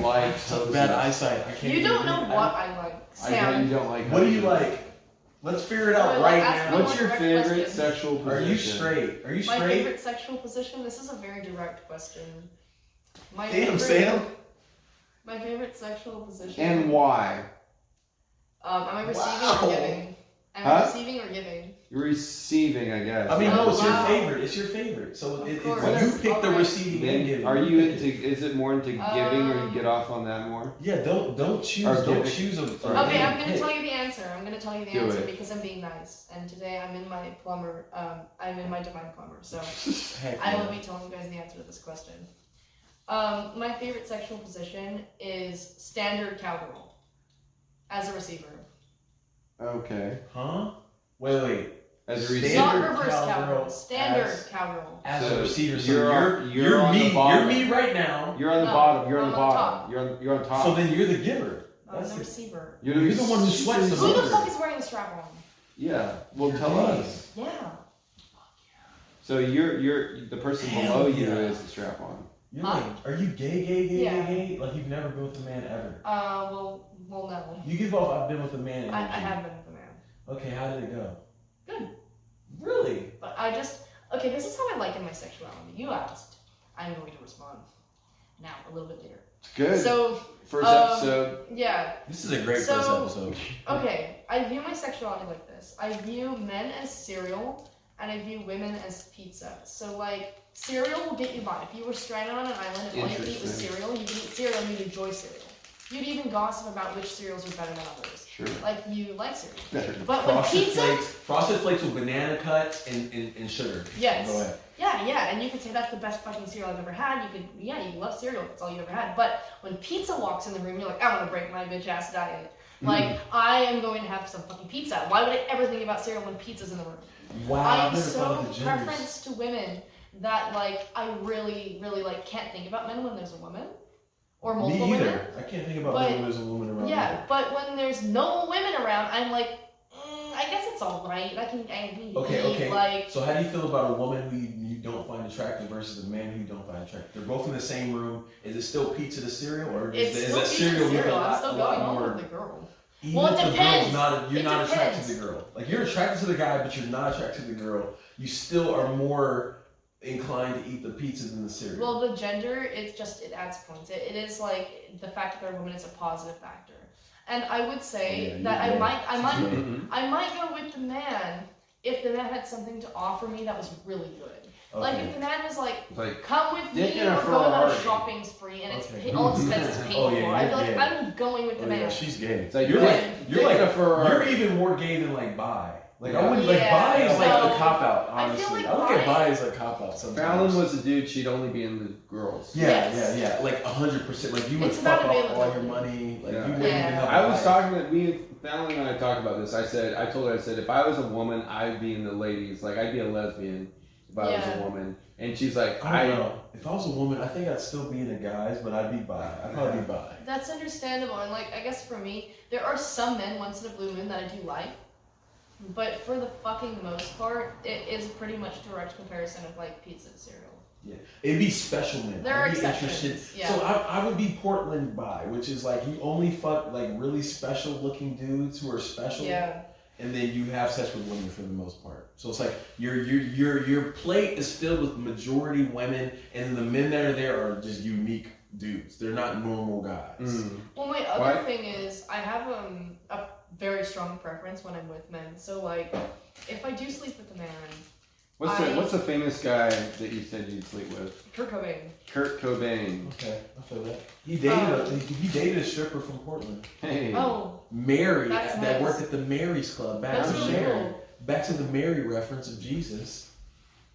like So hoses. bad eyesight. I can't. You don't even know read. what I like, I know Sam. you don't like. What do you hoses. like? Let's figure it out Well, right ask now. me What's your Direct favorite question. sexual position? Are you straight? Are you My straight? favorite sexual position? This is a very direct question. My Damn, favorite, Sam. My favorite sexual position. And why? Am I receiving Wow. or giving? Am I receiving or giving? You're receiving, I guess. I mean, no, it's wow. your favorite. It's your favorite. So Of it's course. you pick the receiving and giving. Are you into? Is it more into giving, or you get off on that more? Yeah, don't choose. Don't choose a. Okay, I'm gonna tell you the answer. Do it. Because I'm being nice. And today I'm in my plumber. I'm in my divine plumber. So Heck I yeah. will be telling you guys the answer to this question. My favorite sexual position is standard cowgirl as a receiver. Okay. Huh? Wait. As a Standard receiver. Not reverse cowgirl cowgirl. Standard as- cowgirl. As So a receiver, so you're on me. the bottom. You're me right now. You're on the No, bottom. You're on I'm the on the bottom. You're on top. So then you're the giver. I'm That's the the- receiver. you're the one who sweats the Who the most. fuck is wearing the strap on? Yeah. Well, tell us. Yeah. So you're the person Hell below you yeah. is the strap on. You're Huh? like, are you gay? Yeah. Gay? Like you've never been with a man ever. Well, no. You give off. I've been with a man. I energy. have been with a man. Okay, how did it go? Good. Really? But okay, this is how I like in my sexuality. You asked. I'm going to respond now, a little bit later. It's good. So, First episode. yeah. This is a great So- first episode. Okay, I view my sexuality like this. I view men as cereal, and I view women as pizza. So, like, cereal will get you by. If you were stranded on an island and all you could eat was Interesting. cereal, you'd eat cereal and you'd enjoy cereal. You'd even gossip about which cereals are better than others. Sure. Like, you like cereal. Better. But with pizza, Frosted Flakes with banana cuts and sugar. yes. Go ahead. Yeah, and you could say that's the best fucking cereal I've ever had. You love cereal, that's all you ever had. But when pizza walks in the room, you're like, I want to break my bitch ass diet. Like, I am going to have some fucking pizza. Why would I ever think about cereal when pizza's in the room? Wow. I I've am never so thought of the genders. preference to women that, like, I really, really, like, can't think about men when there's a woman. Or multiple Me either. women. I can't think about But- when there's a woman around. Yeah, but when there's no women around, I'm like, I guess it's alright. I can eat, Okay. like... So how do you feel about a woman who you don't find attractive versus a man who you don't find attractive? They're both in the same room. Is it still pizza to cereal, or It's is still that pizza cereal look a cereal. I'm lot, still a going lot home more? with the girl. Even Well, it if the depends. girl's you're It not attracted depends. to the girl. Like you're attracted to the guy, but you're not attracted to the girl. You still are more inclined to eat the pizza than the cereal. Well, the gender, it adds points. It is like the fact that they're women is a positive factor. And I would say that I might go with the man if the man had something to offer me that was really good. Okay. Like if the man was like, Like, come with me, dick in we're a going on a Ferrari. shopping spree and it's Okay. all expenses paid Oh, yeah, for. I'd be like, yeah. I'm going with the Oh, man. yeah, she's gay. it's like You're dick- like dick in a Ferrari. you're even more gay than like bi. Like I Yeah. wouldn't like Yeah, bi is like so- a cop out. I Honestly, feel like I look at bi- bi as a cop out sometimes. Fallon was a dude. She'd only be in the girls. Yeah, like 100%. Like you would It's fuck about off all your availability. money. Like Yeah. you wouldn't even Yeah. have. I was a talking to Fallon and I talked about this. I told her, if I was a woman, I'd be in the ladies. Like I'd be a lesbian if I was Yeah. a woman. And she's like, I don't know. If I was a woman, I think I'd still be in the guys, but I'd be bi. I'd probably be bi. That's understandable, and like I guess for me, there are some men once in a blue moon that I do like, but for the fucking most part, it is pretty much direct comparison of like pizza and cereal. Yeah, it'd be special men. There are I'd be exceptions, interested. yeah. So I would be Portland bi, which is like you only fuck like really special looking dudes who are special. Yeah. And then you have sex with women for the most part. So it's like your plate is filled with majority women, and then the men that are there are just unique dudes. They're not normal guys. Mm. Well, my other Why? thing is I have a very strong preference when I'm with men. So like, if I do sleep with a man, What's the famous guy that you said you'd sleep with? Kurt Cobain. Kurt Cobain. Okay, I feel that. He dated a stripper from Portland. Hey. Oh, Mary That's that nice. worked at the Mary's Club. Back that's to really Mary. cool. Back to the Mary reference of Jesus.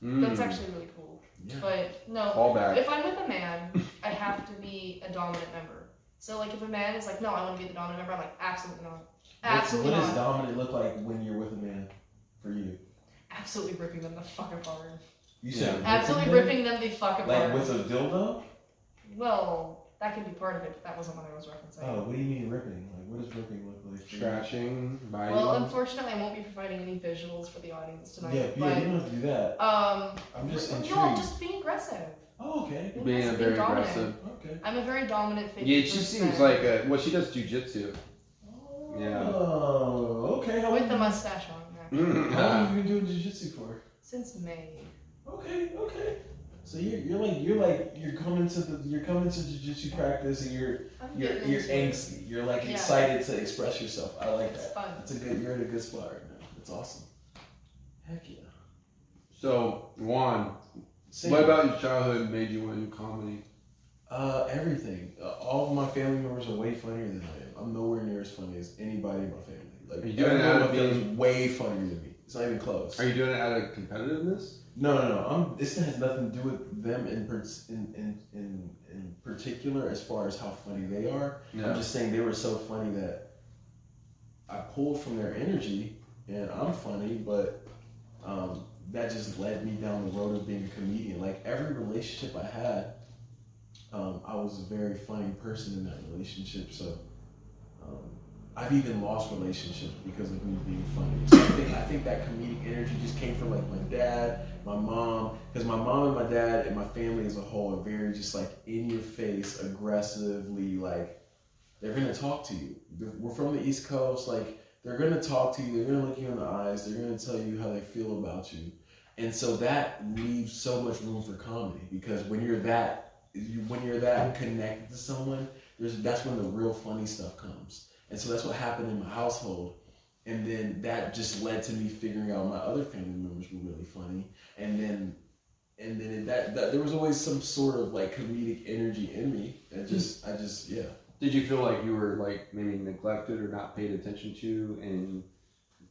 That's actually really cool. Yeah. But no, All back. if I'm with a man, I have to be a dominant member. So like if a man is like, no, I want to be the dominant member, I'm like, absolutely not. Absolutely What does not. dominant look like when you're with a man for you? Absolutely ripping them the fuck apart. You said Absolutely ripping them the fuck apart. Like with a dildo? Well, that could be part of it, but that wasn't what I was referencing. Oh, what do you mean ripping? Like what does ripping look like? for you? Scratching, biting. Well, unfortunately, I won't be providing any visuals for the audience tonight. Yeah, but, you don't have to do that. I'm just intrigued. No, just being aggressive. Oh, okay. being a very dominant. aggressive. Okay. I'm a very dominant figure. Yeah, she seems like she does jujitsu. Yeah. Oh, okay. How With long the you- mustache on. How long Actually. have you been doing jiu-jitsu for? Since May. Okay. So you're coming to jiu-jitsu practice and you're I'm getting into it. angsty. You're like Yeah. excited to express yourself. I like It's that. fun. You're in a good spot right now. That's awesome. Heck yeah. So, Juan, Same. what about your childhood made you want to do comedy? Everything. All of my family members are way funnier than I am. I'm nowhere near as funny as anybody in my family. Like, are you doing it everyone out in of my family being... is way funnier than me. It's not even close. Are you doing it out of competitiveness? No. This has nothing to do with them in particular as far as how funny they are. Yeah. I'm just saying they were so funny that I pulled from their energy, and I'm funny, but that just led me down the road of being a comedian. Like every relationship I had, I was a very funny person in that relationship. So I've even lost relationships because of me being funny. So I think that comedic energy just came from like my dad, my mom, because my mom and my dad and my family as a whole are very just like in your face, aggressively, like they're gonna talk to you. We're from the East Coast, like they're gonna talk to you, they're gonna look you in the eyes, they're gonna tell you how they feel about you. And so that leaves so much room for comedy because when you're that connected to someone, that's when the real funny stuff comes. And so that's what happened in my household. And then that just led to me figuring out my other family members were really funny. And then that there was always some sort of like comedic energy in me. I just yeah. Did you feel like you were like maybe neglected or not paid attention to, and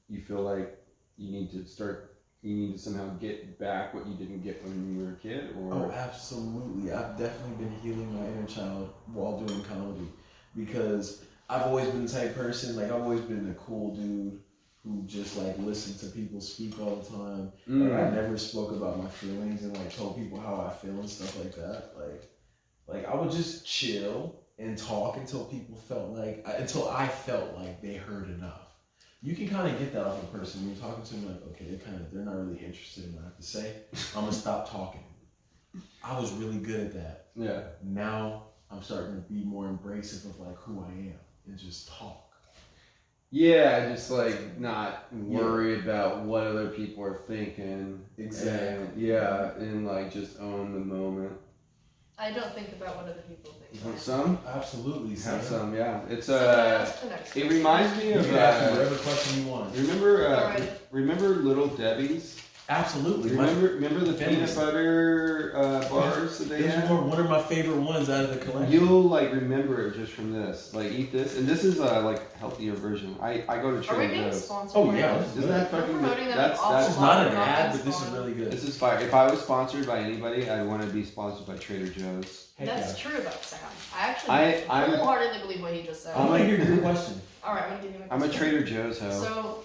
you feel like you need to somehow get back what you didn't get when you were a kid? Or Oh, absolutely. I've definitely been healing my inner child while doing comedy because I've always been the type of person, like I've always been a cool dude who just like listened to people speak all the time. Like I never spoke about my feelings and like told people how I feel and stuff like that. Like I would just chill and talk until until I felt like they heard enough. You can kind of get that off a person when you're talking to them, like, okay, they're not really interested in what I have to say. I'm gonna stop talking. I was really good at that. yeah. Now I'm starting to be more embracive of like who I am and just talk. Yeah, just like not worry about what other people are thinking. Exactly. And like just own the moment. I don't think about what other people think. You want some? Absolutely. Have some, yeah. It's So that's the next it question. reminds me You of can ask me whatever question you want. remember Little Debbie's? Absolutely. Remember the peanut butter bars that they had? Those were one of my favorite ones out of the collection. You'll like remember it just from this. Like eat this, and this is a like healthier version. I go to Are we Trader being Joe's. sponsored? Oh by yeah, them? this Isn't that fucking We're promoting them that's all This is the not an time. ad, but this is really good. this is fire. If I was sponsored by anybody, I'd want to be sponsored by Trader Joe's. Heck That's yeah. true about Sam. I wholeheartedly believe what he just said. I want to hear your question. Alright, I'm gonna give you my I'm a question. Trader Joe's hoe. So,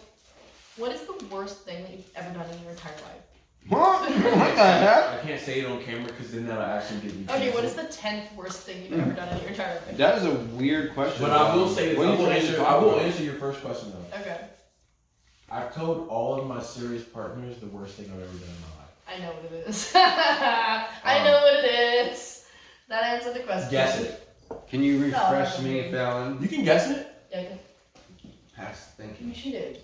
what is the worst thing that you've ever done in your entire life? What? What the heck? I can't say it on camera because then that'll actually get me. Okay, what is the 10th worst thing you've ever done in your entire life? That is a weird question. But I will say this. What are you trying to I talk will about? answer your first question though. Okay, I've told all of my serious partners the worst thing I've ever done in my life. I know what it is. I know what it is. That answered the question. Guess it. Can you refresh No, me, Fallon? You can guess it. Yeah, okay. Pass. Thank you. You cheated.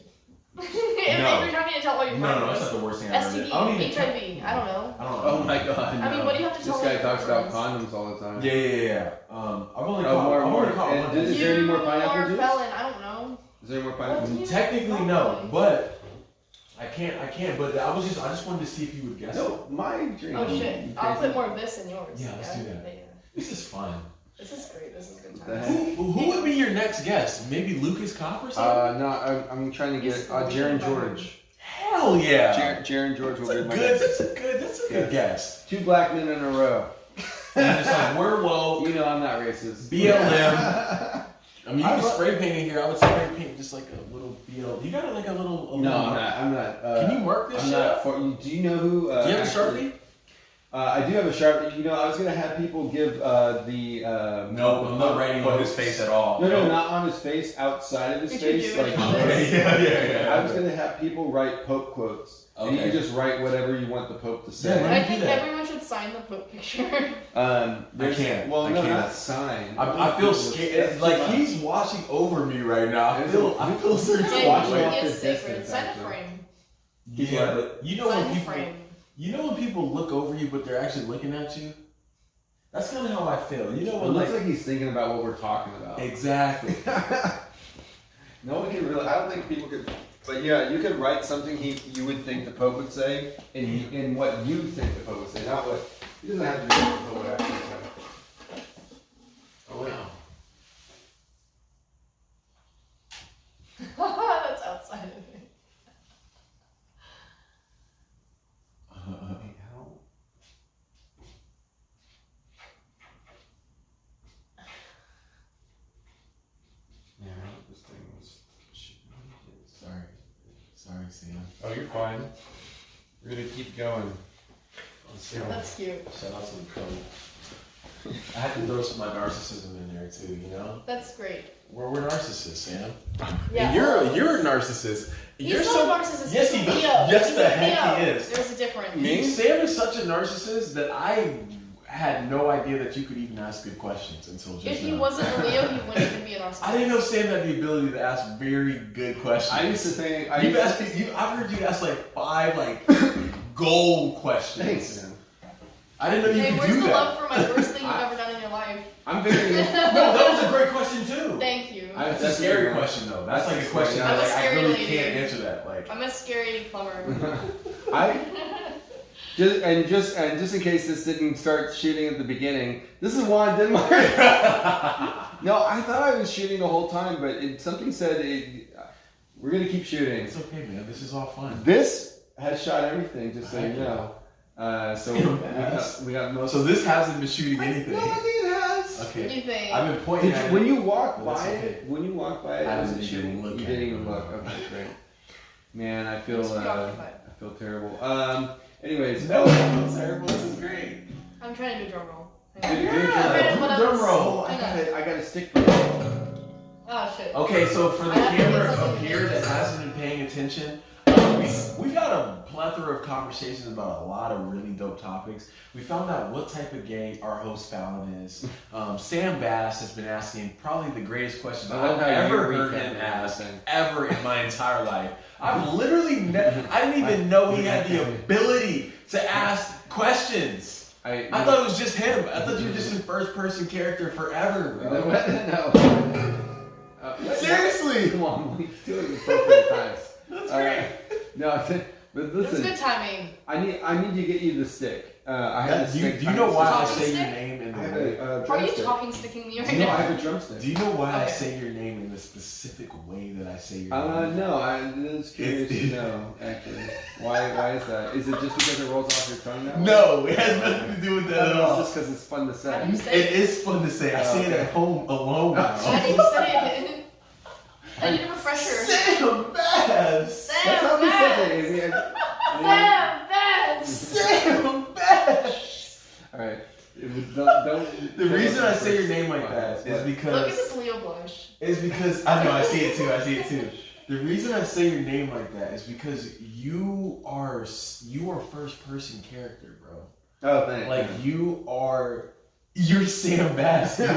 No. You're trying me to tell all your No, partners. that's not the worst thing I've ever done. STD, I don't even. HIV, I don't know. I don't know. Oh my god. I mean, what do you have to tell This guy your talks about friends? condoms all the time. Yeah. I've only Oh, caught more. one. And is there any more pineapple You are juice? felon, I don't know. Is there any more What pineapple do juice? you- Technically no, but I can't. But I just wanted to see if you would guess it. No, my drink. Oh shit, You I'll crazy? put more of this in yours. Yeah, let's do that. Yeah. This is fun. This is great, this is good What the times. heck? Who would be your next guest? Maybe Lucas Kopp or something? No, I'm trying to get He's Jaron George. Hell yeah! Jaron George will be my That's guest. a good guess. 2 black men in a row. And it's like, we're woke, You know I'm not racist. BLM. I mean, you can spray paint in here. I would spray paint just like a little BL. You got like a little. No, I'm not. Can you mark this I'm shit? not. Do you know who? Do you have a actually- Sharpie? I do have a Sharpie. You know, I was gonna have people give the. No, I'm not writing on his face at all. No, not on his face. Outside of his Could you face, do it like. on Okay, yeah. I was gonna have people write Pope quotes, and you Okay. can just write whatever you want the Pope to say. Yeah, I do think that. everyone should sign the Pope picture. There's- can't. Well, I no, can't. not sign. I feel scared. It's like he's watching over me right now. I feel certain. Watch Yeah, it off it's the sacred. distance, Sign a actually. frame. Yeah, but you know Sign when a people. frame. You know when people look over you, but they're actually looking at you. That's kind of how I feel. You know It when looks like he's thinking about what we're talking about. exactly. No one can really. I don't think people could But yeah, you could write something you would think the Pope would say, in what you think the Pope would say, not what. It doesn't have to be what the Pope would actually say. Oh wow. That's outside of me. Yeah, this thing was. Sorry, Sam. Oh, you're fine. We're gonna keep going. That's cute. Shout out to the Pope. I had to throw some of my narcissism in there too, you know? That's great. We're narcissists, Sam. Yeah. And you're a narcissist. He's not a narcissist. Yes, he's he a does. Leo. Yes, He's the a heck Leo. he is. There's a difference. Me? Sam is such a narcissist that I had no idea that you could even ask good questions until just If he now. wasn't a Leo, he wouldn't even be a narcissist. I didn't know Sam had the ability to ask very good questions. I used to think. I've heard you ask like 5 gold questions. Thanks, man. I didn't know you Hey, could where's do the that. love for my worst thing you've ever done in your life? I'm very. No, that was a great question too. Thank you. That's a That's scary a- question though. That's like a that's question scary. that I'm a like, I scary really lady. can't answer that. Like, I'm a scary plumber. Just in case this didn't start shooting at the beginning, this is Juan Denmark. No, I thought I was shooting the whole time, but something said we're gonna keep shooting. it's okay, man. This is all fun. This has shot everything, just so you know. So we got most. So this hasn't been shooting anything. No, I think it has. Okay. Anything. I've been pointing at it. When you walk Well, by that's okay. it, when you walk by it, I was didn't it even shooting? look You at didn't it. even look. Okay, great. Man, I feel Just preoccupied. I feel terrible. Anyways, No, it's terrible. This is great. I'm trying to do a drum roll. Yeah, what drum else? roll. I got a stick for you. Oh shit. Okay, so for the I have to camera do up something here that different. hasn't been paying attention, we've got a plethora of conversations about a lot of really dope topics. We found out what type of gay our host Fallon is. Sam Bass has been asking probably the greatest questions I love I've how you ever heard recap him ask everything. ever in my entire life. I've literally I didn't even know he had the ability to ask questions. I thought it was just him. I thought you were just his first person character forever, bro. No. Seriously. Come on, we do it appropriate times. That's great. No, but It's listen. good timing. I need to get you the stick. I have the stick. Do you know why I Talking say your stick? name in I have the a Are you drumstick. talking sticking me right No, I now? have a drumstick. Do you know why I Okay. say your name in the specific way that I say your name? No, I'm just curious to know, actually. Why is that? Is it just because it rolls off your tongue now? No, it has nothing to do with that at It's all. just because it's fun to How do you say. say It is fun to say. I say it at home alone now. How do you say it? I need a refresher. Sam Bass! Sam That's how we Bass! say it. Sam Bass! Sam Bass! Alright. Don't. The reason I say your name like that is Look at because this Leo blush. I know I see it too. The reason I say your name like that is because you are first person character, bro. Oh, thanks. Like you're Sam Bass, dude.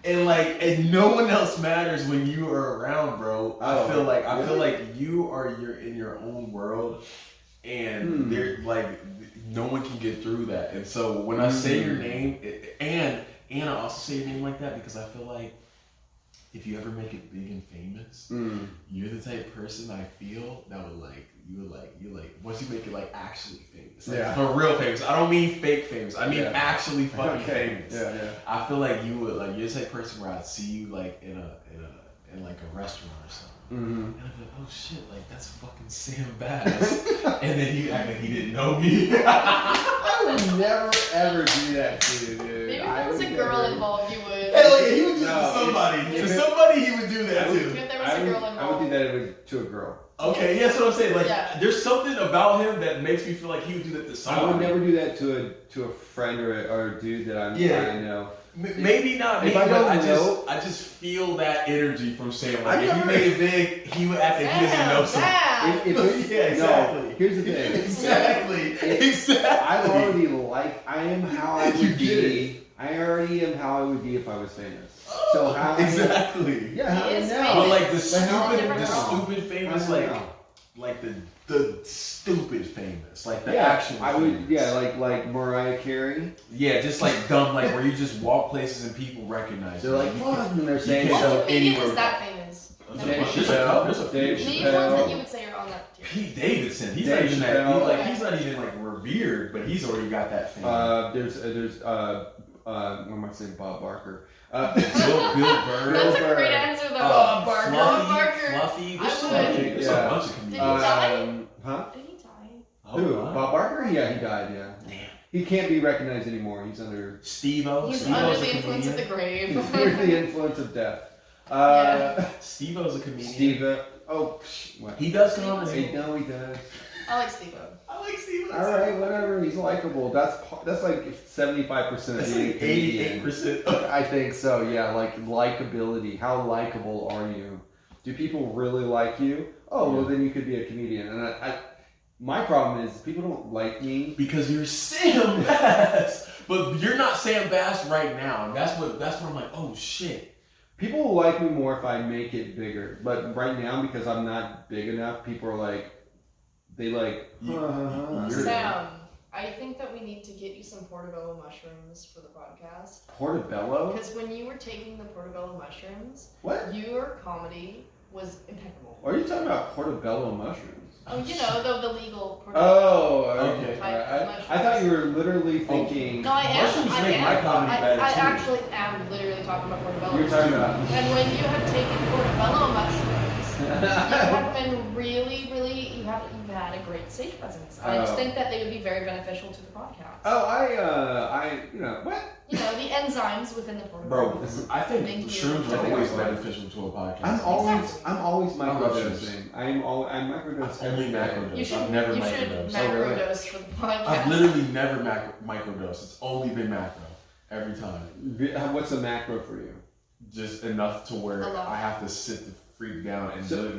And no one else matters when you are around, bro. I feel like you're in your own world, and they're like no one can get through that. And so when I say your name, and I also say your name like that because I feel like if you ever make it big and famous, you're the type of person I feel that would once you make it like actually famous, like for real famous. I don't mean fake famous. I mean actually fucking famous. Yeah. I feel like you would you're the type of person where I'd see you like in like a restaurant or something. And I'd be like, oh shit, like that's fucking Sam Bass. And then he act like he didn't know me. I would never ever do that to you, dude. Maybe if there was a girl involved, you would. Hell yeah, he would do No, to somebody. if To it- somebody he would do that I would- to. If there was a girl I would do involved. that to a girl. Okay, yeah, that's what I'm saying. Like, Yeah. there's something about him that makes me feel like he would do that to somebody. I would never do that to a friend or a dude that I know. Maybe not. If Maybe I don't not. know- I just feel that energy from Sam. I Like, if he never- made it big, he would act like he doesn't know something. Sam! Yeah, exactly. No, here's the thing. Exactly. I am how I You would get be. I already am how I would be if I was famous. So how Exactly. Yeah, how He is now? But like the But how stupid, now? famous, How now? like the stupid famous, like the Yeah, actual. I would. famous. Yeah, like Mariah Carey. Yeah, just like dumb, like where you just walk places and people recognize They're you. like, You fuck, and they're you saying can't so. go What comedian anywhere. is that famous? Dave There's a few. Dave Name ones that you would say are on that tier. Pete Davidson. He's Dave not even that. Chappelle. He's not even like revered, but he's already got that fame. There's what am I saying? Bob Barker. Bill Burr. That's a great answer though. Bob Barker. Bob Barker. Fluffy. I would. There's a bunch of Did he comedians. die? Huh? Did he die? Who? wow. Bob Barker? Yeah, he died. Yeah. Damn. He can't be recognized anymore. He's under. Steve-O. He's Steve-O's under a the influence of the comedian. He's grave. under the influence of death. Steve-O's a comedian. Steve. Oh, what? He does comedy. Hey, no, he does. I like Steve-O. I like Steve-O. All right, whatever. He's likable. That's like 75% of That's being like a comedian. 88%. I think so. Yeah, like likability. How likable are you? Do people really like you? Oh, well, then you could be a comedian. And my problem is people don't like me Because you're Sam Bass. But you're not Sam Bass right now. And that's where I'm like, oh shit. People will like me more if I make it bigger. But right now, because I'm not big enough, people are like, you're Sam, I think that we need to get you some portobello mushrooms for the podcast. Portobello? Because when you were taking the portobello mushrooms, What? your comedy was impeccable. Are you talking about portobello mushrooms? Oh, you know, the legal portobello. Oh, Okay. I thought you were literally thinking. No, I am. Mushrooms I make am. my comedy better, I too. actually am literally talking about portobello. You're talking about. And when you have taken portobello mushrooms, you have been you've had a great stage presence. I just think that they would be very beneficial to the podcast. Oh, what? You know, the enzymes within the portobello. Bro, I think Thank you. shrooms I are think always I like it. beneficial to a podcast. I'm always I love microdosing. I'm microdosing. Only macrodose. You should, I've never you should microdosed. macrodose for the podcast. I've literally never microdosed. It's only been macro. Every time. What's a macro for you? Just enough to where A lot. I have to sit the freak down and So,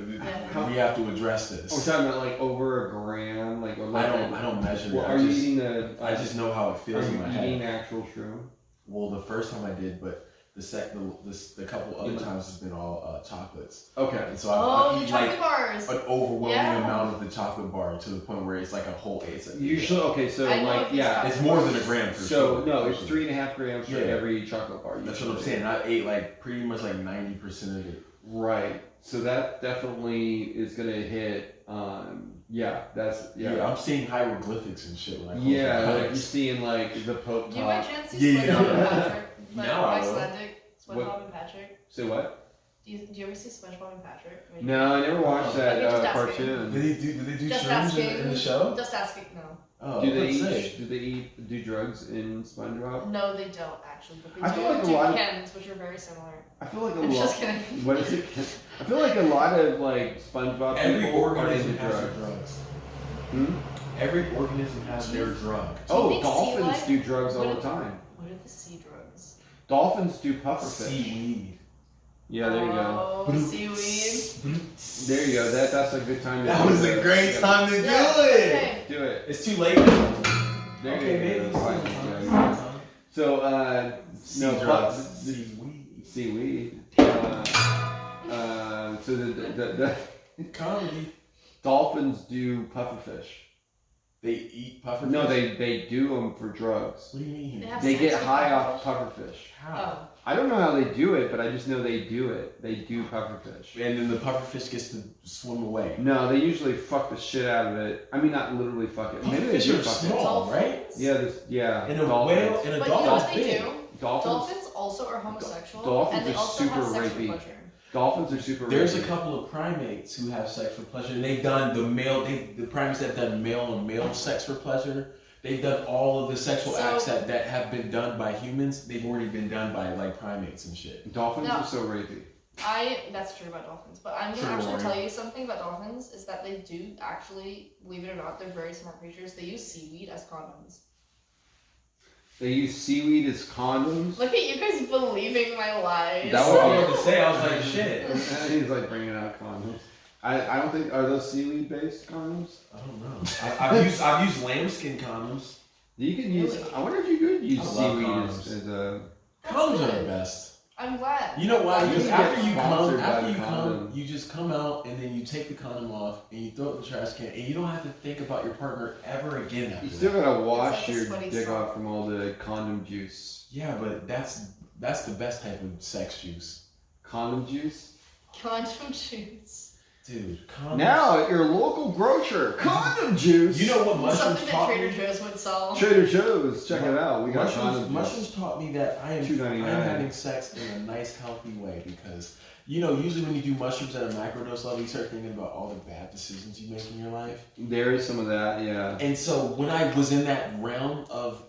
we have to address We're this. talking about like over a gram, like. Or I don't measure Well, it. are you eating the? I just know how it Are feels in you my eating head. actual shroom? Well, the first time I did, but the couple other times has been all chocolates. Okay. And so Oh, I've the eaten chocolate like bars. an overwhelming Yeah. amount of the chocolate bar to the point where it's like a whole eight. Usually, okay, so I know like, if it's yeah. chocolate It's more than a gram for So sure. no, it's 3.5 grams for Yeah. every chocolate bar. That's what I'm usually. saying. I ate like pretty much like 90% of it. Right. So that definitely is gonna hit. Yeah, that's Yeah, I'm seeing hieroglyphics and shit when I close Yeah, my like you're eyes. seeing like the Pope Do you by top. chance see Yeah, SpongeBob yeah. and Patrick? Like Now I will. Icelandic What? SpongeBob and Patrick. Say what? Do you ever see SpongeBob and Patrick? I mean, No, I never watched that Okay, just asking. cartoon. Did they do Just shrooms asking. in the show? Just asking. No. Oh, Do they let's say. eat? Do drugs in SpongeBob? No, they don't actually. But they I do feel like a do lot of- Kens, which are very similar. I feel like a I'm lot. just kidding. What is it? I feel like a lot of like SpongeBob Every people are organism into has their drugs. drugs. Hmm? Every organism has their drug. Do you Oh, think sea dolphins life- do drugs all what the if- time. What are the sea drugs? Dolphins do pufferfish. Seaweed. Yeah, there you go. Oh, seaweed. There you go. That's a good time. To That do was a that. great time to do Yeah, it. okay. Do it. It's too late now. There Okay, you maybe. go. Fine. So, no, drugs. seaweed. Seaweed. So the Comedy. dolphins do pufferfish. They eat pufferfish? No, they do them for drugs. What do you mean? They have They sex get with high off pufferfish? pufferfish. How? Oh. I don't know how they do it, but I just know they do it. They do pufferfish. And then the pufferfish gets to swim away. No, they usually fuck the shit out of it. I mean, not literally fuck it. Maybe they Pufferfish do are fuck small, it. right? Yeah, And a dolphins. whale and a But you know what dolphin's they big. do? Dolphins. Dolphins also are homosexual, Dolphins and they are also have super sex for rapey. pleasure. Dolphins are super. There's a rapey. couple of primates who have sex for pleasure. And they've done the primates that have done male on male sex for pleasure. They've done all of the sexual acts that have been done by humans. They've already been done by like primates and shit. Dolphins No. are so rapey. That's true about dolphins, but I'm True, gonna actually Lauren. tell you something about dolphins is that they do actually, believe it or not, they're very smart creatures. They use seaweed as condoms. They use seaweed as condoms. Look at you guys believing my lies. That That's what I wanted to say. I was like, shit. He's like bringing out condoms. I don't think are those seaweed based condoms. I don't know. I've used lambskin condoms. You could use. Really? I wonder if you could use I love seaweed condoms. as a. That's Condoms are good. the best. I'm glad. You know why? You Because can get after you sponsored come, by you just come out and then you take the condom off and you throw it in the trash can and you don't have to think about your partner ever again after You still that. gotta wash It's like a your sweaty dick sock. off from all the condom juice. Yeah, but that's the best type of sex juice. Condom juice? Condom juice. Dude, condoms. Now at your local grocer, condom juice. You know what mushrooms Something that taught Trader me? Joe's would sell. Trader Joe's, check it out. We got mushrooms. condom Mushrooms juice. taught me that I'm $2.99. having sex in a nice, healthy way because usually when you do mushrooms at a macrodose level, you start thinking about all the bad decisions you make in your life. There is some of that, yeah. And so when I was in that realm of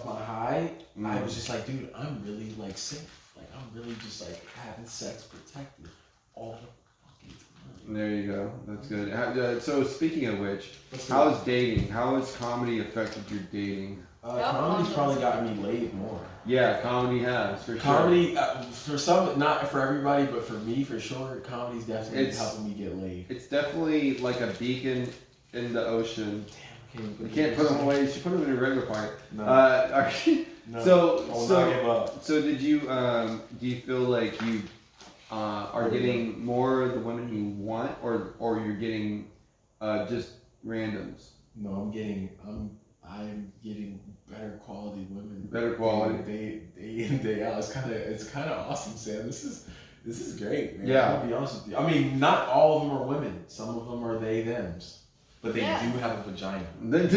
my high, I was just like, dude, I'm really like safe. Like I'm really just like having sex protected all the fucking time. There you go. That's good. So speaking of which, how is dating? How has comedy affected your dating? Comedy's probably gotten me laid more. Yeah, comedy has for Comedy, for some, not for everybody, but for me, for sure, comedy's definitely helping me get laid. It's definitely like a beacon in the ocean. Damn, You can't put them away. You should put them in a regular pocket. No. No. So give up. So did you? Do you feel like you are getting more of the women you want, or you're getting just randoms? No, I'm getting better quality women. Better quality. Day in, day out. It's kind of awesome, Sam. This is great, man. Yeah. I'll be honest with you. I mean, not all of them are women. Some of them are they thems, but they do have a vagina. They're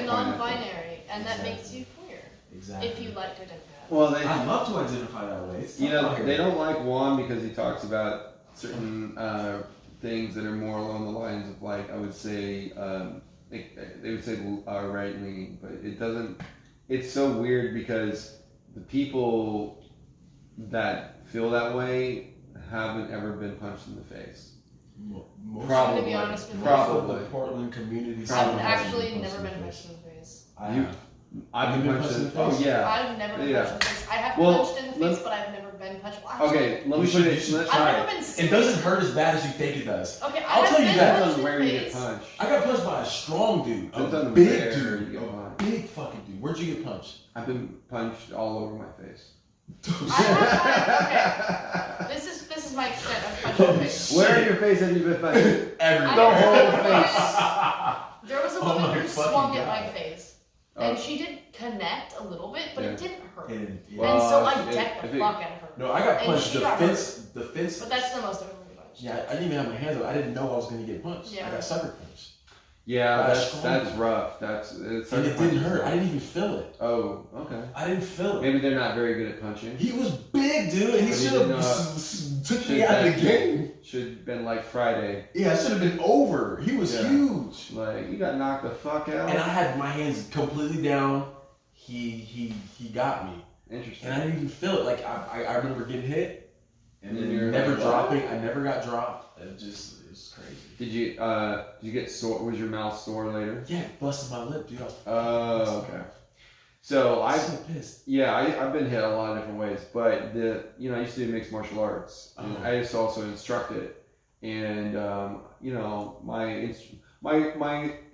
non-binary, and that makes you queer. Exactly. If you like to identify. Well, I'd love to identify that way. It's they don't like Juan because he talks about certain things that are more along the lines of, like, I would say, they would say right leaning, but it doesn't. It's so weird because the people that feel that way haven't ever been punched in the face. Probably. To be honest with you. Probably. The Portland community. I've actually never been punched in the face. I've been punched in the face. Oh, yeah. I've never been punched in the face. I have been punched in the face, but I've never been punched. Well, Okay, let me put it. I've never been. It doesn't hurt as bad as you think it does. Okay, I'll tell you that. Depends on where you get punched. I got punched by a strong dude, a big dude, a big fucking dude. Where'd you get punched? I've been punched all over my face. Okay. This is my extent of punching face. Where in your face have you been punched? Everywhere. The whole face. There was a woman who swung at my face, and she did connect a little bit, but it didn't hurt. And so I decked the fuck out of her. No, I got punched. The fence. But that's the most I've ever been punched. Yeah, I didn't even have my hands up. I didn't know I was gonna get punched. Yeah. I got sucker punched. Yeah, that's rough. And it didn't hurt. I didn't even feel it. Oh, okay. I didn't feel it. Maybe they're not very good at punching. He was big, dude, and he should have took me out of the game. Should have been like Friday. Yeah, it should have been over. He was huge. Like, you got knocked the fuck out. And I had my hands completely down. He got me. Interesting. And I didn't even feel it. Like I remember getting hit, and then never dropping. I never got dropped. It was crazy. Did you get sore? Was your mouth sore later? Yeah, it busted my lip, dude. Oh, okay. So I'm so pissed. Yeah, I've been hit a lot of different ways, but I used to do mixed martial arts. And I used to also instruct it, and my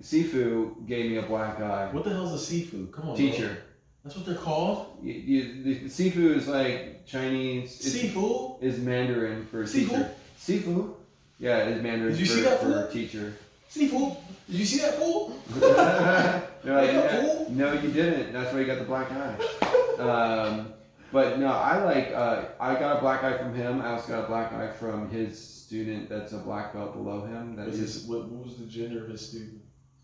Sifu gave me a black eye. What the hell's a Sifu? Come on, teacher. Bro. That's what they're called? The Sifu is like Chinese. Sifu? Is Mandarin for Sifu? teacher. Sifu? Yeah, is Mandarin for teacher. Sifu? Did you see that fool? No, you didn't. That's why you got the black eye. But no, I got a black eye from him. I also got a black eye from his student that's a black belt below him. What was the gender of his student?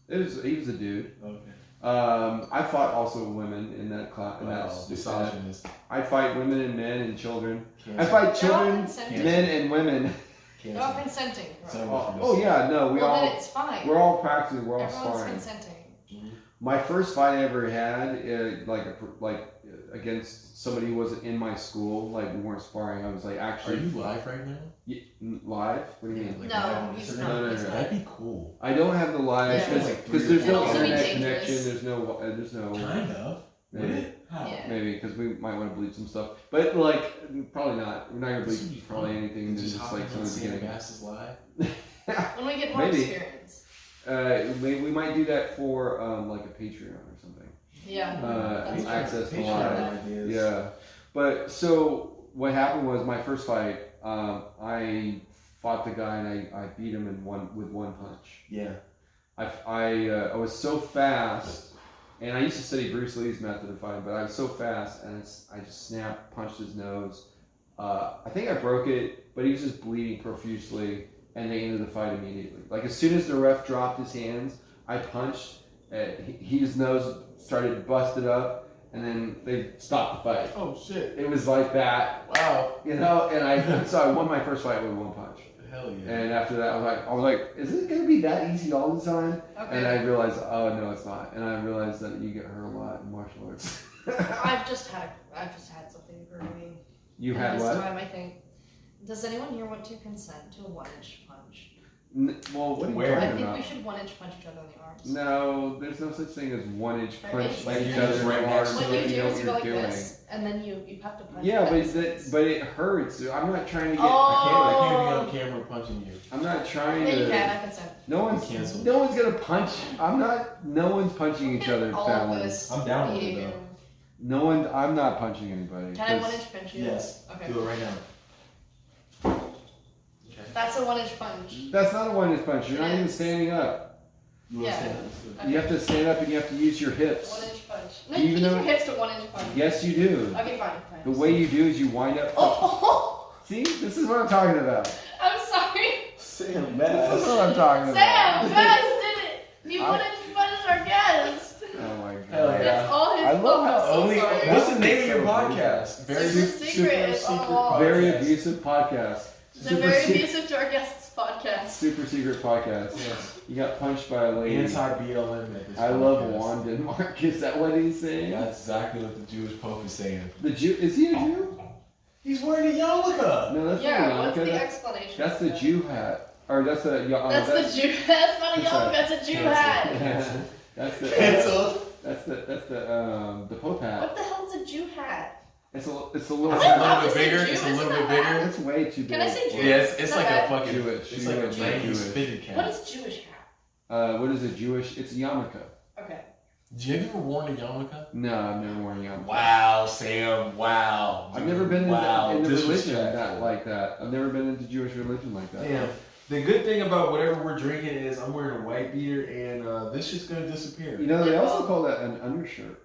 He was a dude. Okay. I fought also women in that class. Misogynist. I fight women and men and children. I fight children, men and women. They're all consenting. Right? Oh yeah, no, then it's fine. We're all practicing. We're all Everyone's sparring. consenting. Mm-hmm. My first fight I ever had, against somebody who wasn't in my school, like we weren't sparring. I was like, actually. Are you live right now? Live? What do you mean? No, he's not. No. That'd be cool. I don't have the live because there's no internet connection. There's no. Kind of. Maybe. How? Yeah. Maybe because we might want to bleep some stuff, but probably not. We're not gonna bleep probably anything. Just like some of the beginning. Live. When we get more experience. We might do that for like a Patreon or something. Yeah. Access to live. Yeah. But so what happened was my first fight. I fought the guy and I beat him with one punch. Yeah. I was so fast. And I used to study Bruce Lee's method of fighting, but I was so fast, and I just punched his nose, I think I broke it, but he was just bleeding profusely, and they ended the fight immediately. Like as soon as the ref dropped his hands, I punched. His nose started busted up, and then they stopped the fight. Oh shit! It was like that. Wow. And I won my first fight with one punch. Hell yeah. And after that, I was like, is it gonna be that easy all the time? Okay. And I realized, oh no, it's not. And I realized that you get hurt a lot in martial arts. I've just had something occur to me. You And had this what? time I think, does anyone here want to consent to a 1-inch punch? Well, what are you Where? I talking think about? we should 1-inch punch each other in the arms. No, there's no such thing as 1-inch There punch is. like Like each you other just in right the next arms to What so you you do know what is you you're go like doing. this, and then you have to punch. Yeah, at but distance. it hurts. I'm not trying to get. Oh. I can't be on camera punching you. I'm not trying Yeah, you to. can. I consent. Cancel. No one's gonna punch. No one's punching each other. All Fallon. this I'm down with it, behavior. No one. I'm not punching anybody. Can I 'cause 1-inch punch you? Yes. Okay. Do it right now. Okay. That's a 1-inch punch. That's not a 1-inch punch. You're It not even is. standing up. You want Yeah. to stand? Let's do it. Okay. You have to stand up and you have to use your hips. 1-inch punch. No, Even you use though- your hips to 1-inch punch. Yes, you do. Okay, fine. The way you do is you wind up. Oh, See, this is what I'm talking about. I'm sorry. Sam, This is what I'm talking Sam, about. guys did it. You 1-inch punched our guest. Oh my Hell god. yeah. It's all his I love fault. how I'm so Only, sorry. what's the name of your podcast? Super secret. It's on the wall. Very abusive podcast. It's a very abusive to our guests podcast. Super secret podcast. Yes. You got punched by a lady. Anti-BLM at this I love podcast. Juan Denmark. Is that what he's saying? That's exactly what the Jewish Pope is saying. The Jew? Is he a Jew? He's wearing a yarmulke. No, that's Yeah, not what's a the yarmulke. explanation? That's the Jew hat. Or that's the. That's the Jew. That's not a That's yarmulke. a- That's a Jew hat. That's the. Cancel. That's the Pope hat. What the hell is a Jew hat? It's a little. It's a Wow, little bit is it bigger. Jew? It's a Isn't little bit that bigger. bad? It's way too big. Can I say Jew? Yeah, it's like Not a fucking. Jewish. It's like a Jewish. 90s fitted cap. What is Jewish hat? What is a Jewish? It's a yarmulke. Okay. Have you ever worn a yarmulke? No, I've never worn a yarmulke. Wow, Sam. Wow. I've never been wow. into religion Disrespectful. like that. I've never been into Jewish religion like that. Damn. The good thing about whatever we're drinking is I'm wearing a white beater and this shit's gonna disappear. You know, they Yeah, also well- call that an undershirt.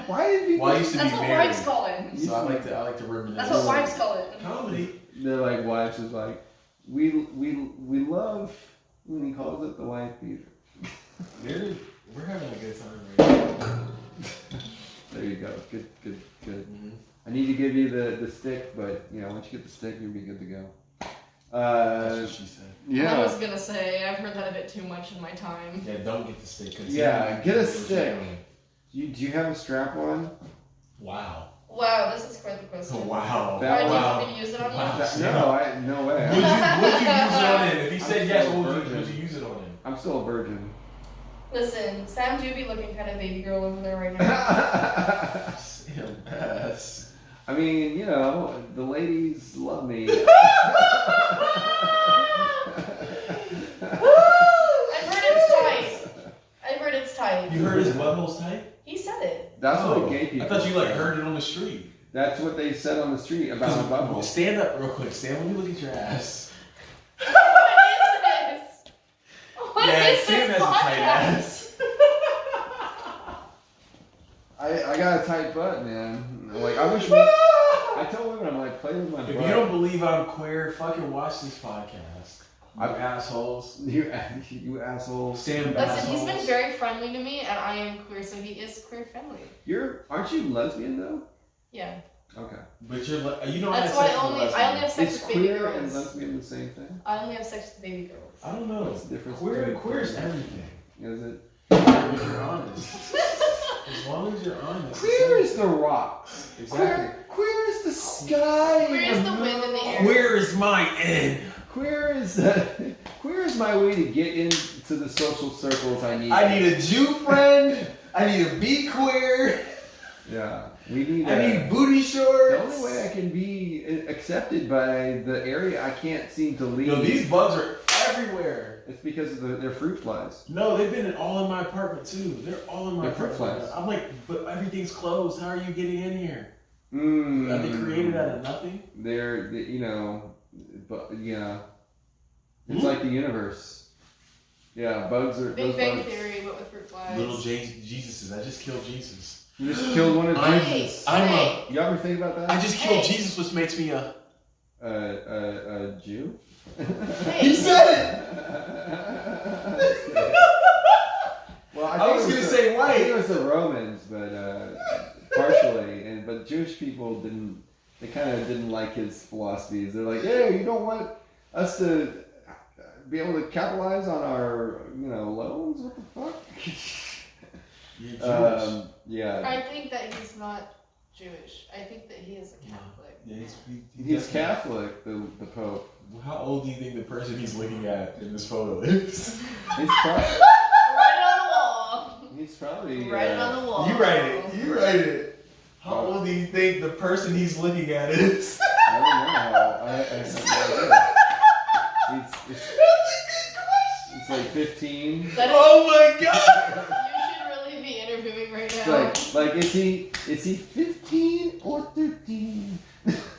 Why did people? Well, I used to That's be what married. wives call it. So I like to reminisce. That's what wives call it. Comedy. They're like wives is like we love when he calls it the wife beater. We're having a good time right now. There you go. Good. Mm-hmm. I need to give you the stick, but you know once you get the stick, you'll be good to go. That's what she said. I was gonna say, I've heard that a bit too much in my time. Yeah, don't get the stick. 'Cause Yeah, get a it's stick. down. Do you have a strap on? Wow. Wow, this is quite the question. Wow. That- Alright, do you Wow. want me to use it on you? Wow. No way. Would you use it on him? If he said I'm yes, still what a would virgin. you use it on him? I'm still a virgin. Listen, Sam do be looking kind of baby girl over there right now. Sam ass. I mean, you know, the ladies love me. I've heard it's tight. You heard his butthole's tight? He said it. That's Oh, what gay people. I thought you like heard it on the street. That's what they said on the street about my butthole. Stand up real quick, Sam. Let me look at your ass. What is this? What Yeah, is Sam this has a tight podcast? ass. I got a tight butt, man. Like I wish. I tell women I'm like play with my If butt. you don't believe I'm queer, fucking watch this podcast. You I- assholes. You assholes. Sam Listen, he's been assholes. very friendly to me, and I am queer, so he is queer friendly. Aren't you lesbian though? Yeah. Okay. But you don't That's have why sex with a I only have sex Is with baby queer and girls. lesbian the same thing? I only have sex with baby girls. I don't know. What's the difference Queer between is everything. Is it? If you're honest. As long as you're honest. Queer is the rocks. Exactly. Queer is the sky. Queer is the wind in the air. Where is my end? Queer is my way to get into the social circles I need. I need a Jew friend. I need to be queer. Yeah. We need. I need booty shorts. The only way I can be accepted by the area I can't seem to leave. Yo, these bugs are everywhere. It's because of they're fruit flies. No, they've been all in my apartment too. They're all in my They're fruit apartment. flies. I'm like, but everything's closed. How are you getting in here? Are they created out of nothing? They're, you know, but yeah. It's Hmm? like the universe. Yeah, bugs are. Big those Bang bugs. Theory, but with fruit flies. Little Jesuses. I just killed Jesus. You just killed one of Jesus. You ever think about that? I just killed Jesus, which makes me a Jew? He said it! Well, I was going to say I white. think it was the Romans, but partially. But Jewish people they kind of didn't like his philosophies. They're like, hey, you don't want us to be able to capitalize on our, loans? What the fuck? You're Jewish. Yeah. I think that he's not Jewish. I think that he is a Catholic. Yeah, he's Catholic, the Pope. How old do you think the person he's looking at in this photo is? He's probably... Right on the wall. He's probably... Right on the wall. You write it. How old do you think the person he's looking at is? I don't know. I have no idea. It's like 15. Oh my god! You should really be interviewing right now. It's like is he 15 or 13?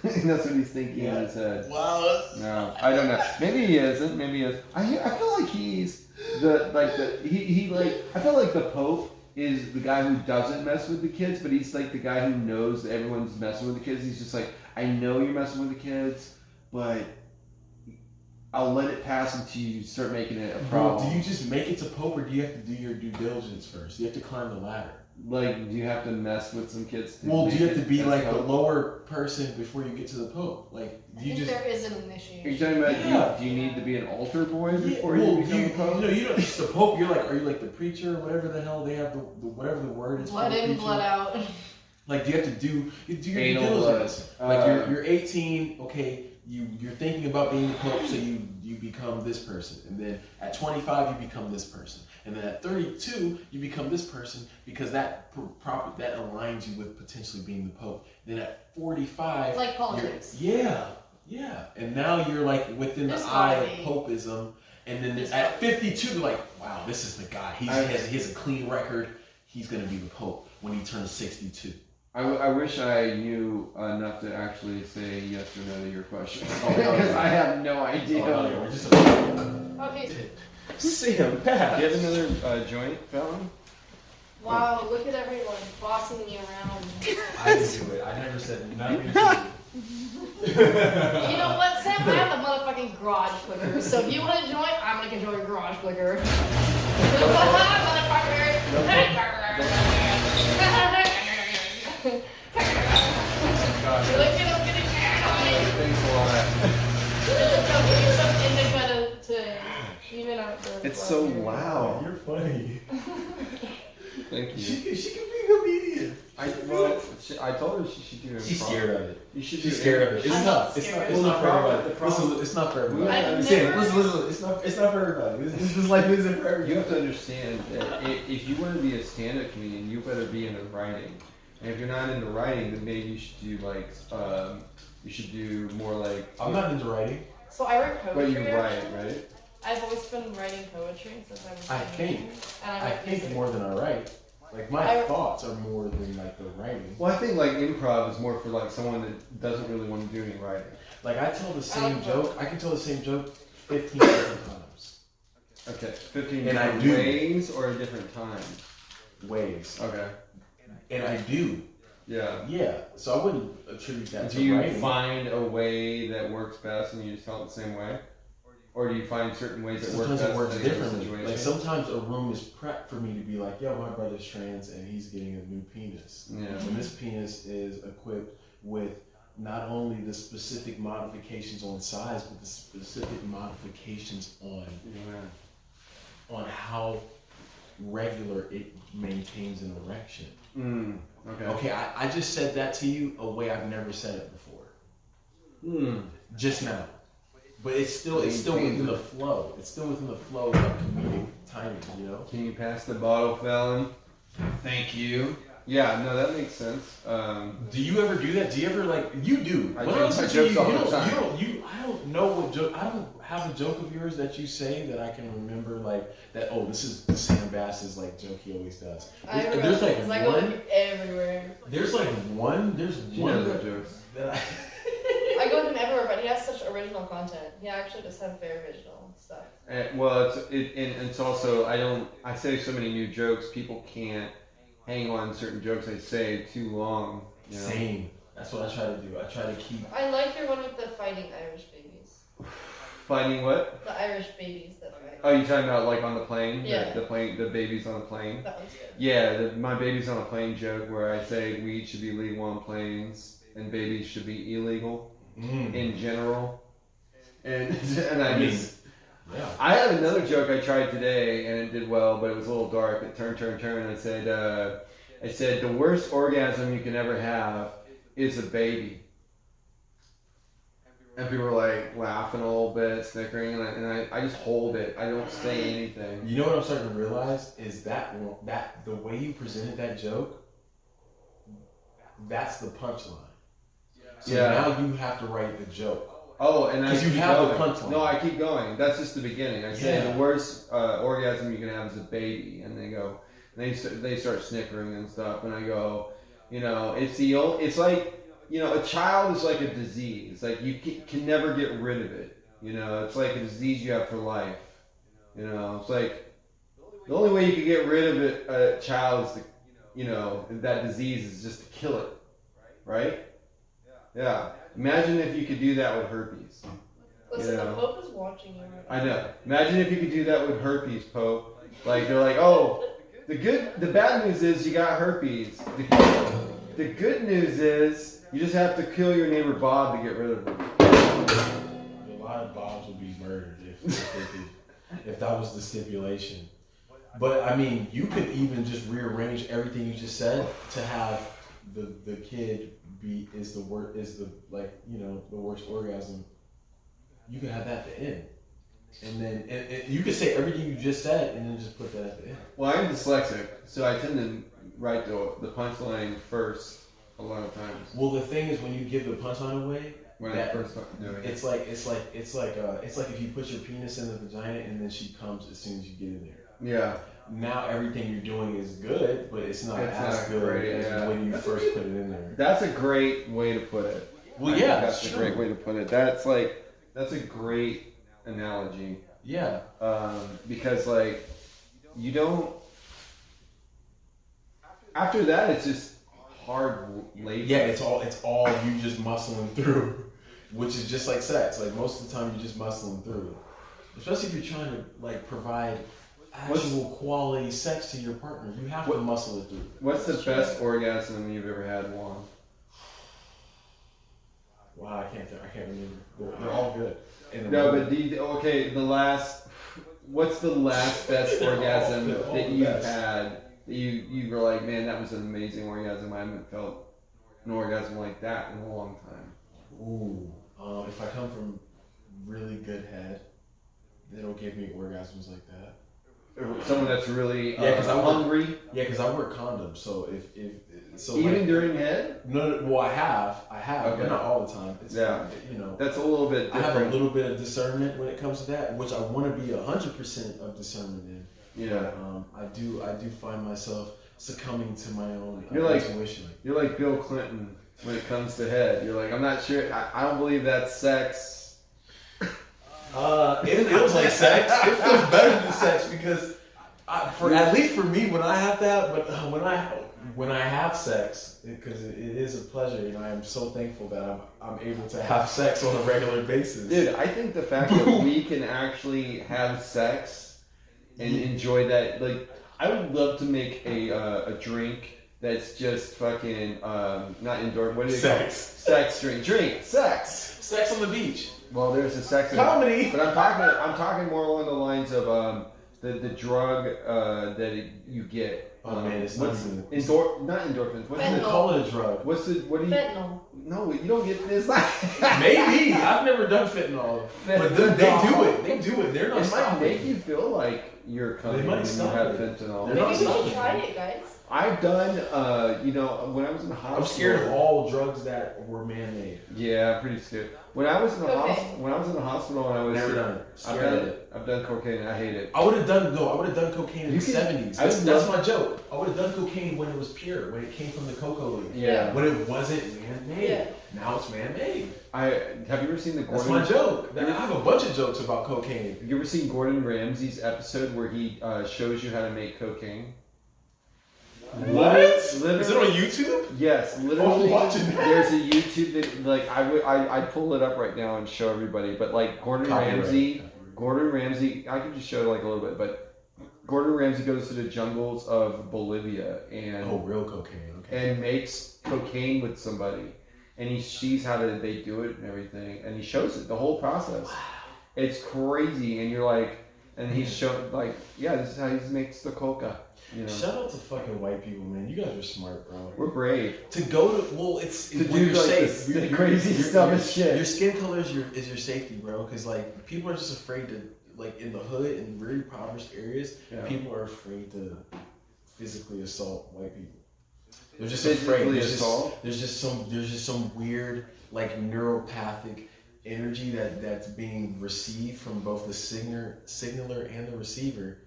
That's what he's thinking in his head. Wow. No, I don't know. Maybe he isn't. Maybe he is. I feel like he's I feel like the Pope is the guy who doesn't mess with the kids, but he's like the guy who knows that everyone's messing with the kids. He's just like, I know you're messing with the kids, but I'll let it pass until you start making it a problem. Well, do you just make it to Pope, or do you have to do your due diligence first? You have to climb the ladder. Like, do you have to mess with some kids? Well, do you have to be like the lower person before you get to the Pope? Like, I think there is an initiation. Are you talking about do you need to be an altar boy before you become a Pope? You don't. It's the Pope. Are you like the preacher or whatever the hell they have whatever the word is? Blood in, blood out. Like, do you have to do your due diligence? Like, you're 18. Okay, you're thinking about being the Pope, so you become this person, and then at 25 you become this person, and then at 32 you become this person because that aligns you with potentially being the Pope. Then at 45, like politics. Yeah, and now you're like within the eye of Popeism, and then at 52 you're like, wow, this is the guy. He has a clean record. He's gonna be the Pope when he turns 62. I wish I knew enough to actually say yes or no to your question. Because I have no idea. Okay. Sam, Pat. Do you have another joint, Fallon? Wow, look at everyone bossing me around. I didn't do it. I never said nothing. You know what, Sam? I have the motherfucking garage clicker. So if you want to join, I'm gonna control your garage clicker. Motherfucker! Thanks a lot. It's so loud. You're funny. Thank you. She can be a comedian. I told her she should do it. She's scared of it. You should She's scared of it. It's tough. It's not for everybody. Listen, it's not for everybody. Listen. It's not for everybody. This life isn't for everybody. You have to understand that if you want to be a stand-up comedian, you better be into writing. And if you're not into writing, then maybe you should do more like. I'm not into writing. So I write poetry. But you write, actually. right? I've always been writing poetry since I was. I think more than I write. Like my thoughts are more than like the writing. Well, I think like improv is more for like someone that doesn't really want to do any writing. Like I tell the same joke. I can tell the same joke 15 different times. Okay, 15 and different ways or a different time? Ways. Okay. And I do. Yeah. Yeah. So I wouldn't attribute that to writing. Do you find a way that works best and you just tell it the same way? Or do you find certain ways that work best? Sometimes it works differently. Like sometimes a room is prepped for me to be like, yo, my brother's trans and he's getting a new penis. Yeah. And this penis is equipped with not only the specific modifications on size, but the specific modifications on how regular it maintains an erection. Okay, I just said that to you a way I've never said it before. Just now. But it's still within the flow. It's still within the flow of comedic timing, you know? Can you pass the bottle, Fallon? Thank you. Yeah, no, that makes sense. Do you ever do that? Do you ever you do? I joke all the time. I don't know what joke. I don't have a joke of yours that you say that I can remember that. Oh, this is Sam Bass's joke he always does. There's one. I go everywhere. There's one jokes. that I go to him everywhere, but he has such original content. He actually does have very original stuff. Well, it's also I say so many new jokes, people can't hang on certain jokes I say too long. You know? Same. That's what I try to do. I try to keep. I like your one with the fighting Irish babies. Fighting what? The Irish babies that fight. Oh, you talking about like on the plane? Yeah. The plane, the babies on the plane. That one's good. Yeah, my babies on a plane joke where I say weed should be legal on planes and babies should be illegal in general. And I just. Yeah. I had another joke I tried today and it did well, but it was a little dark. It turned. I said the worst orgasm you can ever have is a baby. And people were like laughing a little bit, snickering, and I just hold it. I don't say anything. You know what I'm starting to realize is that the way you presented that joke, that's the punchline. So now you have to write the joke. Oh, and I keep you have going. the punchline. No, I keep going. That's just the beginning. I say the worst orgasm you can have is a baby, and they go, they start snickering and stuff, and I go, you know, it's like, you know, a child is like a disease. Like you can never get rid of it. You know, it's like a disease you have for life. You know, it's like the only way you can get rid of it, a child is to, you know, that disease is just to kill it, right? Yeah. Imagine if you could do that with herpes. Listen, You know? the Pope is watching you right now. I know. Imagine if you could do that with herpes, Pope. Like they're like, oh, the bad news is you got herpes. The good news is you just have to kill your neighbor Bob to get rid of him. A lot of Bobs would be murdered if that was the stipulation. But I mean, you could even just rearrange everything you just said to have the kid the worst orgasm. You could have that at the end. And then and you could say everything you just said and then just put that at the end. Well, I'm dyslexic, so I tend to write the punchline first a lot of times. Well, the thing is, when you give the punchline away, it's like if you put your penis in the vagina and then she comes as soon as you get in there. Yeah. Now everything you're doing is good, but it's not as good as when you first put it in there. That's a great way to put it. Well, yeah, that's a great way to put it. That's a great analogy. Yeah. Because like you don't. After that, it's just hard labor. Yeah, it's all you just muscling through, which is just like sex. Like most of the time, you're just muscling through, especially if you're trying to like provide actual quality sex to your partner. You have to muscle it through. What's the best orgasm you've ever had, Juan? Wow, I can't remember. They're all good. No, but what's the last best orgasm that you've had? That you were like, man, that was an amazing orgasm. I haven't felt an orgasm like that in a long time. Ooh, if I come from really good head, they don't give me orgasms like that. Someone that's really I'm hungry. Yeah, because I wear condoms, so even during head. No, well, I have, okay. but not all the time. It's, you know, that's a little bit different. I have a little bit of discernment when it comes to that, which I want to be 100% of discernment in. Yeah. I do find myself succumbing to my own intuition. You're like Bill Clinton when it comes to head. You're like, I'm not sure. I don't believe that's sex. It feels like sex. It feels better than sex because, at least for me, when I have that, but when I have sex, because it is a pleasure, and I am so thankful that I'm able to have sex on a regular basis. Dude, I think the fact that we can actually have sex and enjoy that, like, I would love to make a drink that's just fucking not indoor. What is it? Sex. Sex drink. Sex. Sex on the beach. Well, there's a sex comedy, but I'm talking more along the lines of the drug that you get. Oh man, it's not endorphins. What's they call it a drug? What do you? Fentanyl. No, you don't get this. Maybe I've never done fentanyl, but they do it. They do it. They're not It might stopping. make you feel like you're coming when you have fentanyl. Maybe we should try it, guys. I've done, when I was in the hospital. I'm scared of all drugs that were man-made. Yeah, I'm pretty scared. When I was in the hospital, and I was never done it. I've done cocaine. And I hate it. I would have done cocaine in the 70s. That's my joke. I would have done cocaine when it was pure, when it came from the cocoa leaf. Yeah. When it wasn't man-made. Yeah. Now it's man-made. Have you ever seen the Gordon? That's my joke. I have a bunch of jokes about cocaine. Have you ever seen Gordon Ramsay's episode where he shows you how to make cocaine? What? Is it Literally, on YouTube? yes, literally. I'm watching that. There's a YouTube that like I'd pull it up right now and show everybody. But like Gordon Ramsay, I can just show like a little bit, but Gordon Ramsay goes to the jungles of Bolivia and real cocaine. Okay. and makes cocaine with somebody, and he sees how they do it and everything, and he shows it the whole process. Wow. It's crazy, and you're like, and he's showing like, yeah, this is how he makes the coca. You know, Shout out to fucking white people, man. You guys are smart, bro. we're brave To go to it's to when do you're like safe. the crazy stuff as shit. Your skin color is your safety, bro. Because like people are just afraid to like in the hood in very impoverished areas. Yeah. People are afraid to physically assault white people. They're just Physically afraid. assault? There's just some weird like neuropathic energy that's being received from both the signaler and the receiver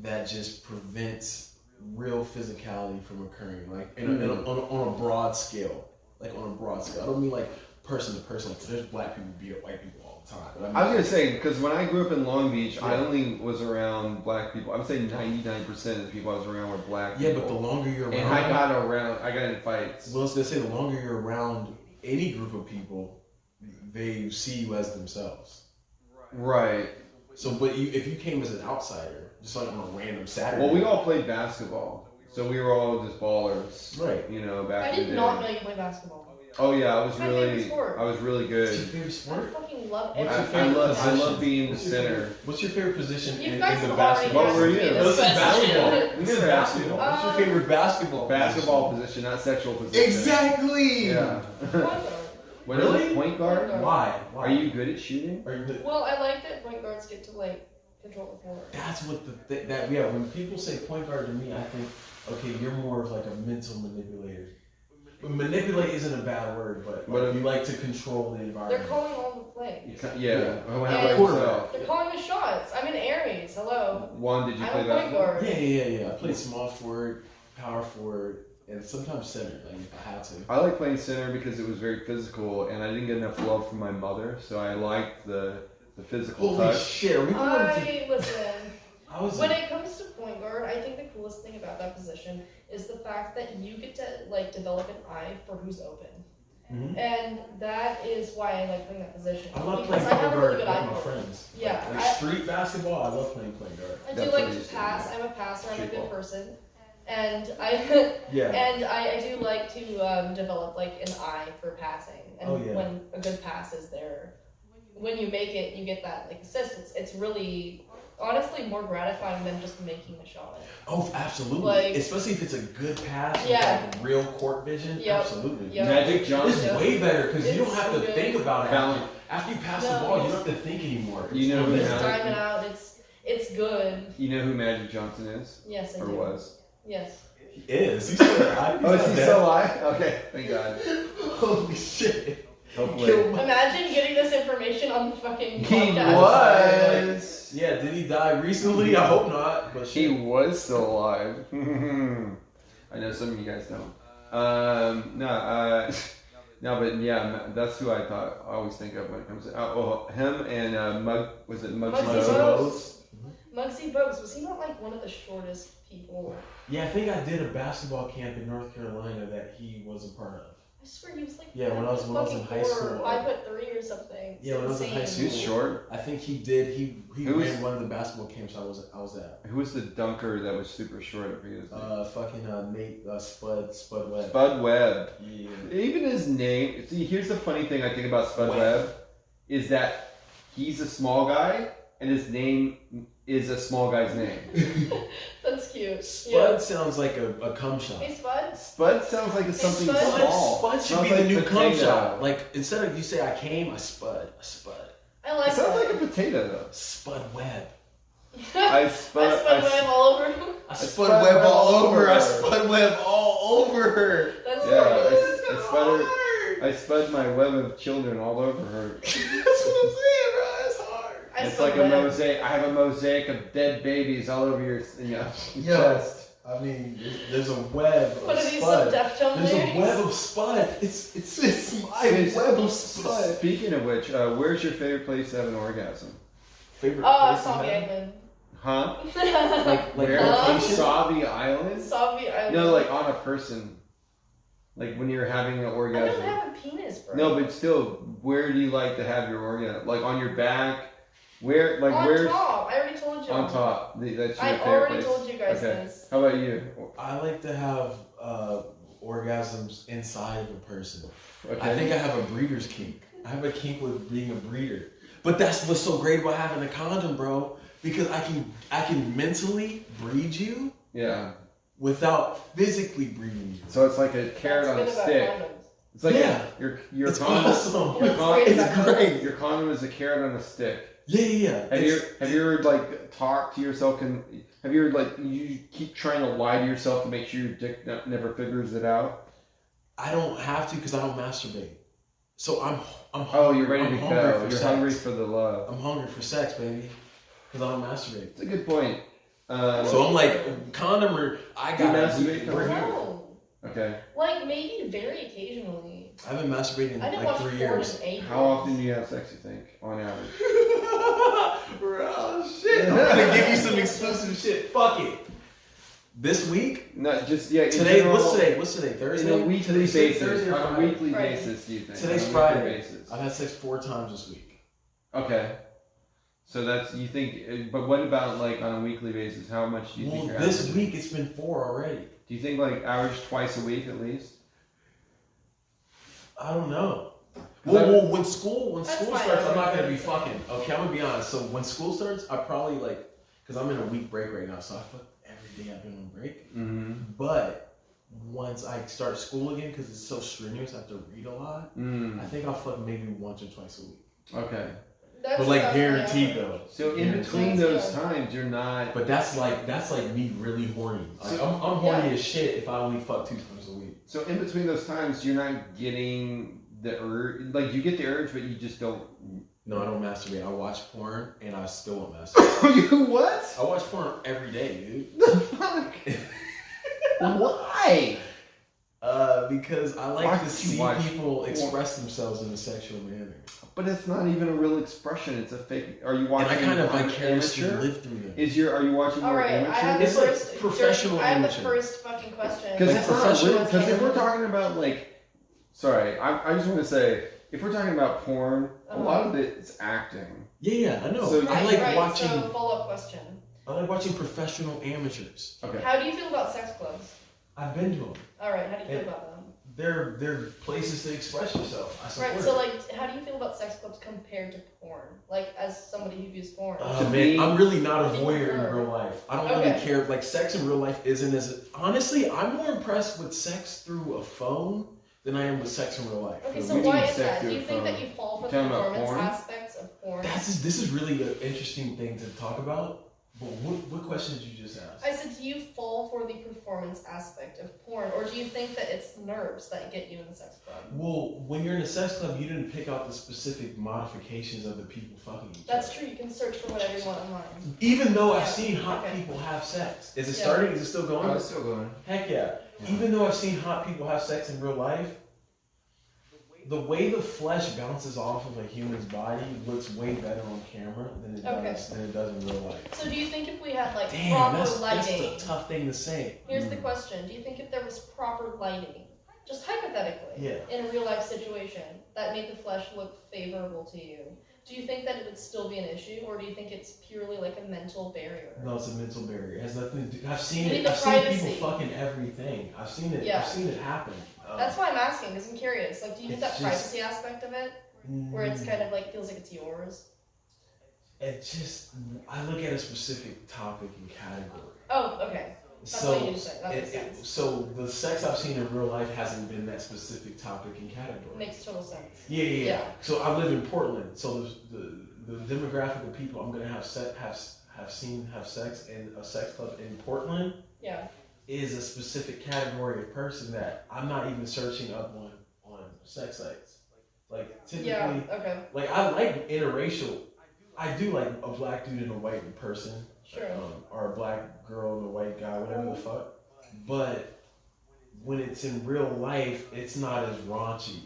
that just prevents real physicality from occurring, like on a broad scale. Like on a broad scale. I don't mean like person to person. Like there's black people beat up white people all the time. But I was gonna say, because when I grew up in Long Beach, I only was around black people. I would say 99% of the people I was around were black people. yeah, but the longer you're around, and I got in fights. Well, I was gonna say the longer you're around any group of people, they see you as themselves. Right. So, but if you came as an outsider, just like on a random Saturday. Well, we all played basketball, so we were all just ballers. Right. You know, back I in the did day. not know you played basketball. Oh yeah, I was It's my favorite really sport. good. What's your favorite I sport? fucking love What's your everything. favorite I position? love being the center. What's your favorite position You in guys the have already basketball? What were asked you? me This this is basketball. question. This is basketball. What's your favorite basketball? Basketball position, not sexual position. Exactly. Yeah. Point guard. What is it? Really? Point guard? Point guard. Why? Are you good at shooting? Are you good? Well, I like that point guards get to like control the floor. That's what when people say point guard to me, I think, okay, you're more of like a mental manipulator. But manipulate isn't a bad word, but like, you like to control the They're environment. calling all the plays. Yeah. How about And- yourself? They're calling the shots. I'm in Aries. Hello. Juan, did you I'm play a point basketball? guard. Yeah. I played small forward, power forward, and sometimes center, like if I had to. I like playing center because it was very physical, and I didn't get enough love from my mother, so I liked the physical Holy touch. shit, are we going to... Listen. I was When it comes to point guard, I think the coolest thing about that position is the fact that you get to like develop an eye for who's open. Mhm. And that is why I like playing that position. I love because playing I have point a really guard good eye with my for it. friends. Yeah, Like street basketball, I love playing point guard. I do That's like what I to used to pass. do. I'm a passer. I'm a Street good ball. person, and I Yeah. and I do like to develop like an eye for passing. And Oh, yeah. when a good pass is there, when you make it, you get that like assist. It's really honestly more gratifying than just making the shot. Oh, absolutely. Like- Especially if it's a good pass Yeah. with like real court vision. Yep. Absolutely. Yep. Magic It's Johnson. way better because you It's don't have so to good. think about it. Fallon. After you pass No, the ball, you it's- don't have to think anymore. You know who Just Magic- time it out. It's good. You know who Magic Johnson is? Yes, I Or do. was? Yes. He is. He's still alive. Oh, He's is not he dead. still alive? Okay, thank God. Holy shit. Hopefully. Killed my- Imagine getting this information on the fucking He podcast. was. Yeah, did he die recently? I hope not. But He shit. was still alive. I know some of you guys don't. No, but yeah, that's who I always think of when it comes to him and was it Muggsy Muggsy Bogues? Muggsy Bogues, was he not like one of the shortest people? Yeah, I think I did a basketball camp in North Carolina that he was a part of. I swear he was like Yeah, when I was in high school. 5'3" or something. Yeah, when I was in high Insane. school. He's short. I think he did. He Who was- ran one of the basketball camps I was at. Who was the dunker that was super short? I forget his name. Fucking Nate Spud Webb. Spud Webb. Yeah. Even his name. See, here's the funny thing I think about Spud Webb is that he's a small guy and his name is a small guy's name. That's cute. Spud sounds like a cum shot. Hey, Spud. Spud sounds like it's something Spud. small. Spud should Sounds be the like new cum potato. shot. Like instead of you say I came, I spud. I like It sounds that. like a potato though. Spud Webb. I I spud. spun web all over. I spud spud web all over. her. I spud web all over her. That's Yeah, great. I spud her. I spud my web of children all over her. That's what I'm saying, bro. It's hard. I It's spun like a web. mosaic. I have a mosaic of dead babies all over your Yo. chest. I mean, there's a web What of are these some spud. Deftone There's lyrics? a web of spud. It's my It's- web of spud. Speaking of which, where's your favorite place to have an orgasm? Favorite Oh, place to Tommy have? Eggman. Huh? Like Where? location? Savi Island? Savi Island. No, like on a person. Like when you're having an I orgasm. don't have a penis, bro. No, but still, where do you like to have your orgasm? Like on your back? Where? Like on where's top. I already told you. on top? That's your I favorite already place. told you guys Okay. this. How about you? I like to have orgasms inside of a person. Okay. I think I have a breeder's kink. I have a kink with being a breeder. But that's what's so great about having a condom, bro. Because I can mentally breed you Yeah. without physically breeding you. So it's like a carrot That's on a good about stick. condoms. It's like Yeah. your It's condom. awesome. Your con- It's It's great. Your condom is a carrot on a stick. Yeah. Have you ever like talked to yourself and have you ever like you keep trying to lie to yourself to make sure your dick never figures it out? I don't have to because I don't masturbate. So I'm Oh, hungry. you're ready I'm to hungry go. for You're sex. hungry for the love. I'm hungry for sex, baby. Because I don't masturbate. It's a good point. So I'm like, condom or I Do you gotta masturbate? we're here. No. Okay. Like maybe very occasionally. I've been masturbating in I didn't like watch 3 porn years. in 8 How often do you have sex, you think, on average? Bro, shit. I'm gonna give you some exclusive shit. Fuck it. This week? No, just yeah. in Today, general, what's today? Thursday? On a weekly Today's basis. Thursday or On a Friday? weekly Friday. basis, do you think? Today's On a weekly Friday. basis. I've had sex 4 times this week. Okay. So that's you think, but what about like on a weekly basis? How much do you think? Well, You're this averaging? week it's been 4 already. Do you think like average twice a week at least? I don't know. 'Cause I- Well, when school That's starts, fine. I'm not gonna be fucking. Okay, I'm gonna be honest. So when school starts, I probably like, cause I'm in a week break right now, so I fuck every day I've been on break. Mm-hmm. But once I start school again, cause it's so strenuous, I have to read a lot. I think I'll fuck maybe once or twice a week. Okay. That's But like about guaranteed it. though. So in Guaranteed. between those times, you're not. But that's like me really horny. Like, I'm horny as shit if I only fuck 2 times a week. So in between those times, you're not getting the urge. Like you get the urge, but you just don't. No, I don't masturbate. I watch porn and I still don't masturbate. You what? I watch porn every day, dude. The fuck? Why? Because I Why like would to you see watch people porn? express themselves in a sexual manner. But it's not even a real expression. It's a fake. Are you watching? And I kind of more vicariously amateur? live through them. Are you watching more Alright, I amateur? have It's the like first professional I have the amateur. first fucking question. Because Like it's not professional real. Because if camera. we're talking about like, sorry, I just want to say, if we're talking about porn, a lot of it is acting. Yeah, I know. So- I like right, watching. So follow-up question. I like watching professional amateurs. Okay. How do you feel about sex clubs? I've been to them. Alright, how do you feel And- about them? They're places to express yourself. I support Right, it. so like, how do you feel about sex clubs compared to porn? Like, as somebody who views porn. Oh To man, me- I'm really not a What do you voyeur in prefer? real life. I don't really Okay. care. Like sex in real life isn't as honestly. I'm more impressed with sex through a phone than I am with sex in real life. Okay, What so do you why mean is sex that? Do through you a think that phone? you fall for the Talking about performance porn? aspects of porn? This is really an interesting thing to talk about. But what question did you just ask? I said, do you fall for the performance aspect of porn, or do you think that it's nerves that get you in the sex club? Well, when you're in a sex club, you didn't pick out the specific modifications of the people fucking each That's other. true. You can search for whatever you want online. Even though I've Yeah. seen hot Okay. people have sex. Is it Yeah. starting? Is it still going? Oh, it's still going. Heck yeah. Even though I've seen hot people have sex in real life, the way the flesh bounces off of a human's body looks way better on camera than it Okay. does in real life. So do you think if we had like Damn, proper that's lighting? a tough thing to say. Here's the question: do you think if there was proper lighting, just hypothetically, Yeah. in a real life situation, that made the flesh look favorable to you, do you think that it would still be an issue, or do you think it's purely like a mental barrier? No, it's a mental barrier. It has nothing to do. I've seen You it. need the I've seen privacy. people fucking everything. I've seen it. Yeah. I've seen it happen. That's why I'm asking, because I'm curious. Like, do you need It's that just- privacy aspect of it, where it's kind of like feels like it's yours? It just. I look at a specific topic and category. Oh, okay. That's So, what you said. That makes sense. so the sex I've seen in real life hasn't been that specific topic and category. Makes total sense. Yeah. Yeah. So I live in Portland. So the demographic of people I'm gonna have seen have sex in a sex club in Portland Yeah. is a specific category of person that I'm not even searching up on sex sites. Like typically, Yeah. Okay. like I like interracial. I do like a black dude and a white person, Sure. or a black girl and a white guy, whatever the fuck. But when it's in real life, it's not as raunchy.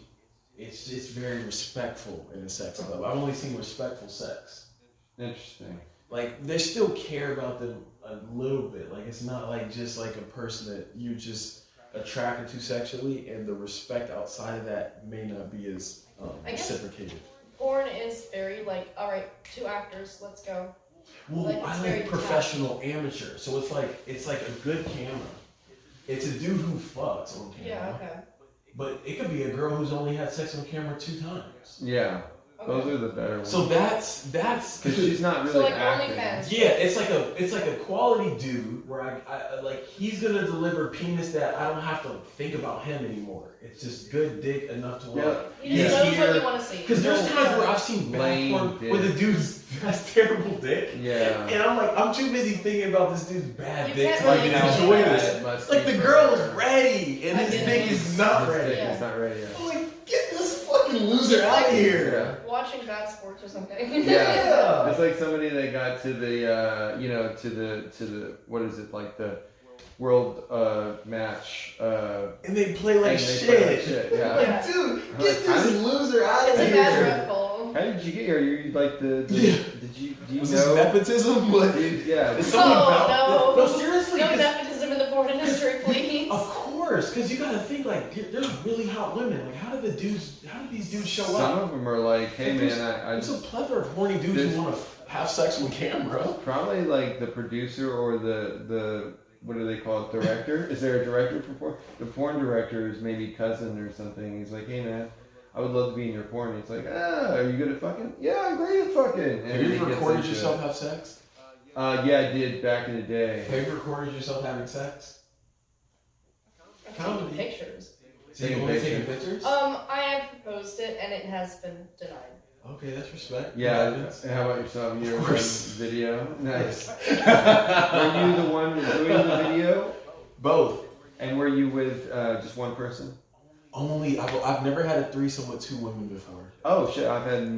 It's very respectful in a sex club. I've only seen respectful sex. Interesting. like they still care about them a little bit. Like it's not like just like a person that you just attracted to sexually, and the respect outside of that may not be as reciprocated. Porn is very like, all right, 2 actors, let's go. Well, like, I like professional amateur, so it's like a good camera. It's a dude who fucks on camera. Yeah, okay. But it could be a girl who's only had sex on camera 2 times. Yeah. Okay. Those are the better ones. So that's because she's not really so like acting. OnlyFans. yeah. It's like a quality dude where I like he's gonna deliver penis that I don't have to think about him anymore. It's just good dick enough to where He just knows what you want to see. Because there's times where I've seen bad porn where the dude's has terrible dick. Yeah. And I'm like, I'm too busy thinking about this dude's bad You dick can't to even really enjoy this. Like the girl is ready and his dick is not ready. It's not ready yet. I'm like, get this fucking loser out of here. Watching bad sports or something. Yeah. It's like somebody that got to the to the what is it, like the world match and they play like shit. Yeah. Like, dude, get this loser out of It's a here. bad ref call. How did you get here? You like do you Was know this nepotism? What? Yeah. Is someone no. No, seriously. No nepotism in the porn industry, please. Of course, because you gotta think like there's really hot women. Like how do these dudes show up? Some of them are like, hey man, there's a plethora of horny dudes who want to have sex on camera. Probably like the producer or the what do they call it, director? Is there a director for porn? The porn director is maybe cousin or something. He's like, hey man, I would love to be in your porn. He's like, are you good at fucking? Yeah, I'm great at fucking. And have you ever recorded yourself have sex? Yeah, I did back in the day. Have you recorded yourself having sex? I've taken pictures. So you only taking pictures? I have proposed it and it has been denied. Okay, that's respect. Yeah. How about yourself? You ever done video? Nice. Were you the one doing the video? Both. And were you with just one person? Only I've never had a threesome with 2 women before. Oh shit! I've had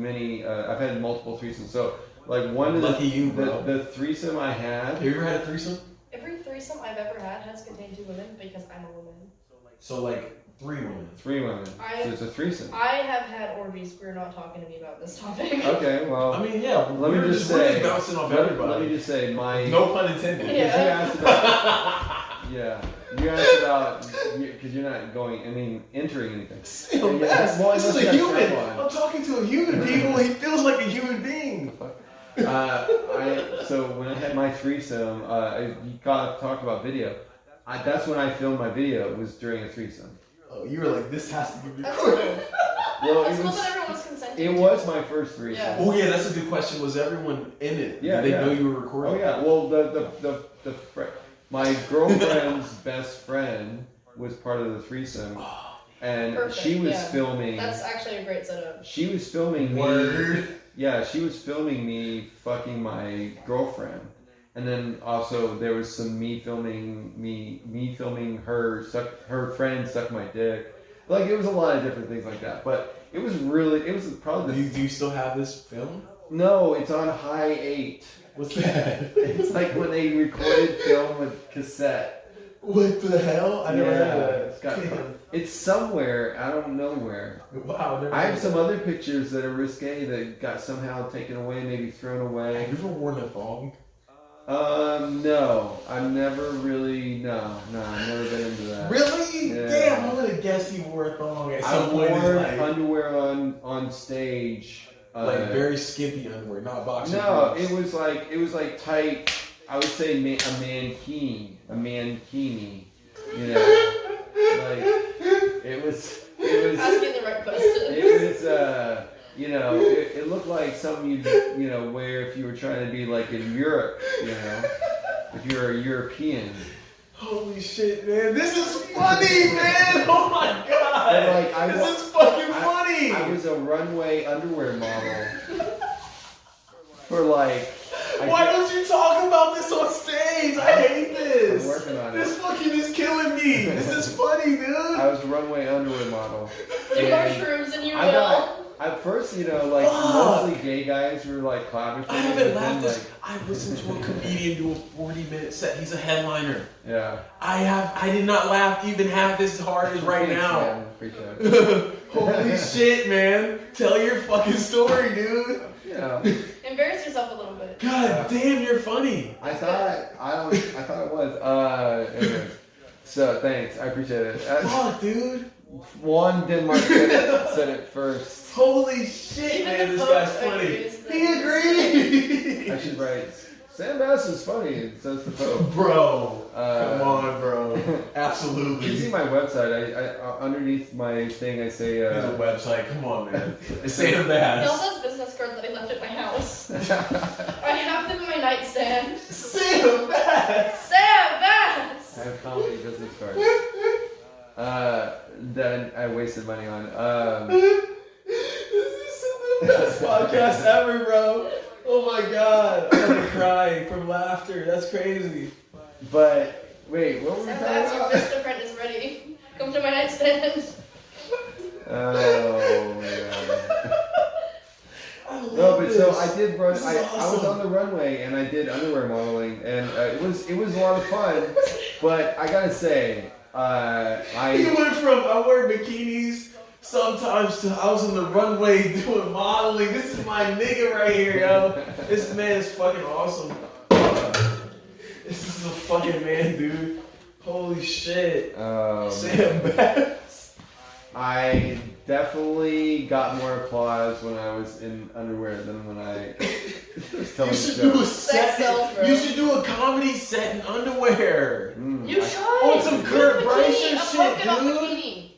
multiple threesomes. So like one of the threesome I had. Have you ever had a threesome? Every threesome I've ever had has contained 2 women because I'm a woman. So like 3 women. 3 women. So it's a threesome. I have had orgies. We're not talking to me about this topic. Okay, well. I mean, yeah. Let me just say. Bouncing off everybody. Let me just say my. No pun intended. You asked about. Yeah. You asked about because you're not entering anything. Still, this is a human. I'm talking to a human, people. He feels like a human being. So when I had my threesome, you talk about video. That's when I filmed my video. It was during a threesome. Oh, you were like, this has to be That's recorded. cool. Well, That's cool that everyone's consenting. It was my first threesome. Yeah. Oh yeah, that's a good question. Was everyone in it? Yeah. Did they know you were recording? Oh yeah. Well, my girlfriend's best friend was part of the threesome, and Perfect, she was yeah. filming. That's actually a great setup. She was filming me. Yeah, she was filming me fucking my girlfriend, and then also there was some me filming her friend suck my dick. Like it was a lot of different things like that. But it was probably. Do you still have this film? No, it's on high 8. What's that? It's like when they recorded film with cassette. What the hell? I never heard that. It's somewhere. I don't know where. Wow. I have some other pictures that are risque that got somehow taken away, maybe thrown away. Have you ever worn a thong? No. I've never really. No. I've never been into that. Really? Yeah. Damn, I'm gonna guess you wore a thong at some I point. wore underwear on stage. Like very skimpy underwear, not boxer. No, it was like tight. I would say a mankini. You know, like it was. Asking the right question. It was. It looked like something you wear if you were trying to be like in Europe. You know, if you're a European. Holy shit, man! This is funny, man! Oh my god! This is fucking funny! I was a runway underwear model for like. Why don't you talk about this on stage? I hate this. I'm working on it. This fucking is killing me. This is funny, dude. I was a runway underwear model. There are shrooms in your will. At first, mostly gay guys were like clapping. I haven't laughed this. I listened to a comedian do a 40-minute set. He's a headliner. Yeah. I did not laugh even half as hard as right now. Man. Holy shit, man. Tell your fucking story, dude. Yeah. In Embarrass yourself a little bit. God damn, you're funny. I thought it was. Anyways. So thanks, I appreciate it. Fuck, dude. Juan Denmark said it first. Holy shit, man, this guy's funny. He agreed. I should write. Sam Bass is funny. Says the Pope. Bro, come on, bro. Absolutely. You see my website? I underneath my thing I say. There's a website. Come on, man. Sam Bass. He also has business cards that he left at my house. I have them in my nightstand. Sam Bass. Sam Bass. I have comedy business cards. That I wasted money on. This is the best podcast ever, bro. Oh my god, I'm gonna cry from laughter. That's crazy. But wait, what were we Sam talking Bass, your about? Vistaprint is ready. Come to my nightstand. Oh yeah. I love No, but so this. I did run. This is I was awesome. on the runway and I did underwear modeling, and it was a lot of fun. But I gotta say, He I went from I wear bikinis sometimes to I was on the runway doing modeling. This is my nigga right here, yo. This man is fucking awesome. This is a fucking man, dude. Holy shit. Sam Bass. I definitely got more applause when I was in underwear than when I was telling You should jokes. do a set. sells, bro. You should do a comedy set in underwear. You should. On some Kurt Do a Bryson bikini, a shit, polka dot dude. bikini.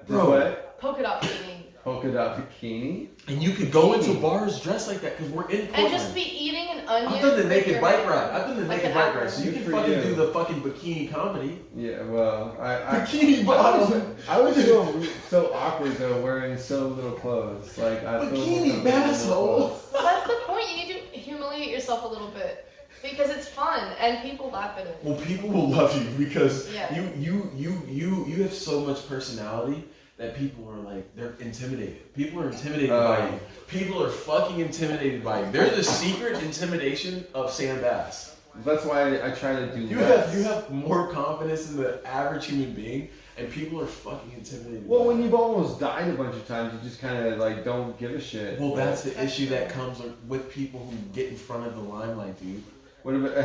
Bro, what? Polka dot bikini. Polka dot bikini? And you could go into bars dressed like that because we're in Portland. And just be eating an onion. I've done the with naked your bike hand. ride. I've done the Like naked an bike apple. ride. So you Good can for fucking you. do the fucking bikini comedy. Yeah, well, Bikini bottom. I was feeling so awkward though, wearing so little clothes. Like I feel Bikini uncomfortable in asshole. little clothes. Well, that's the point. You need to humiliate yourself a little bit because it's fun and people laugh at it. Well, people will love you because Yeah. you have so much personality that people are like they're intimidated. People are intimidated by you. People are fucking intimidated by you. They're the secret intimidation of Sam Bass. That's why I try to do You less. have more confidence than the average human being, and people are fucking intimidated. Well, by when you. you've almost died a bunch of times, you just kind of like don't give a shit. Well, that's the issue that comes with people who get in front of the limelight, dude. What about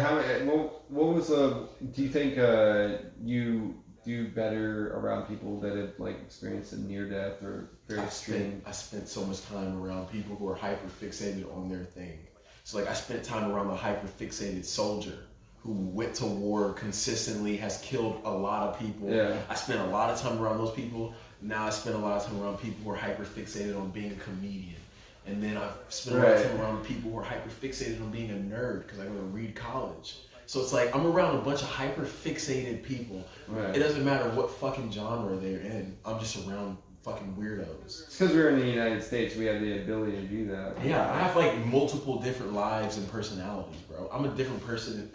what was do you think you do better around people that have like experienced a near death or very extreme? I spent so much time around people who are hyper fixated on their thing. So like I spent time around the hyper fixated soldier who went to war consistently, has killed a lot of people. Yeah. I spent a lot of time around those people. Now I spend a lot of time around people who are hyper fixated on being a comedian. And then I've spent a lot of time around people who are hyper fixated on being a nerd because I go to Reed College. So it's like I'm around a bunch of hyper fixated people. Right. It doesn't matter what fucking genre they're in. I'm just around fucking weirdos. It's because we're in the United States. We have the ability to do that. Yeah, I have like multiple different lives and personalities, bro. I'm a different person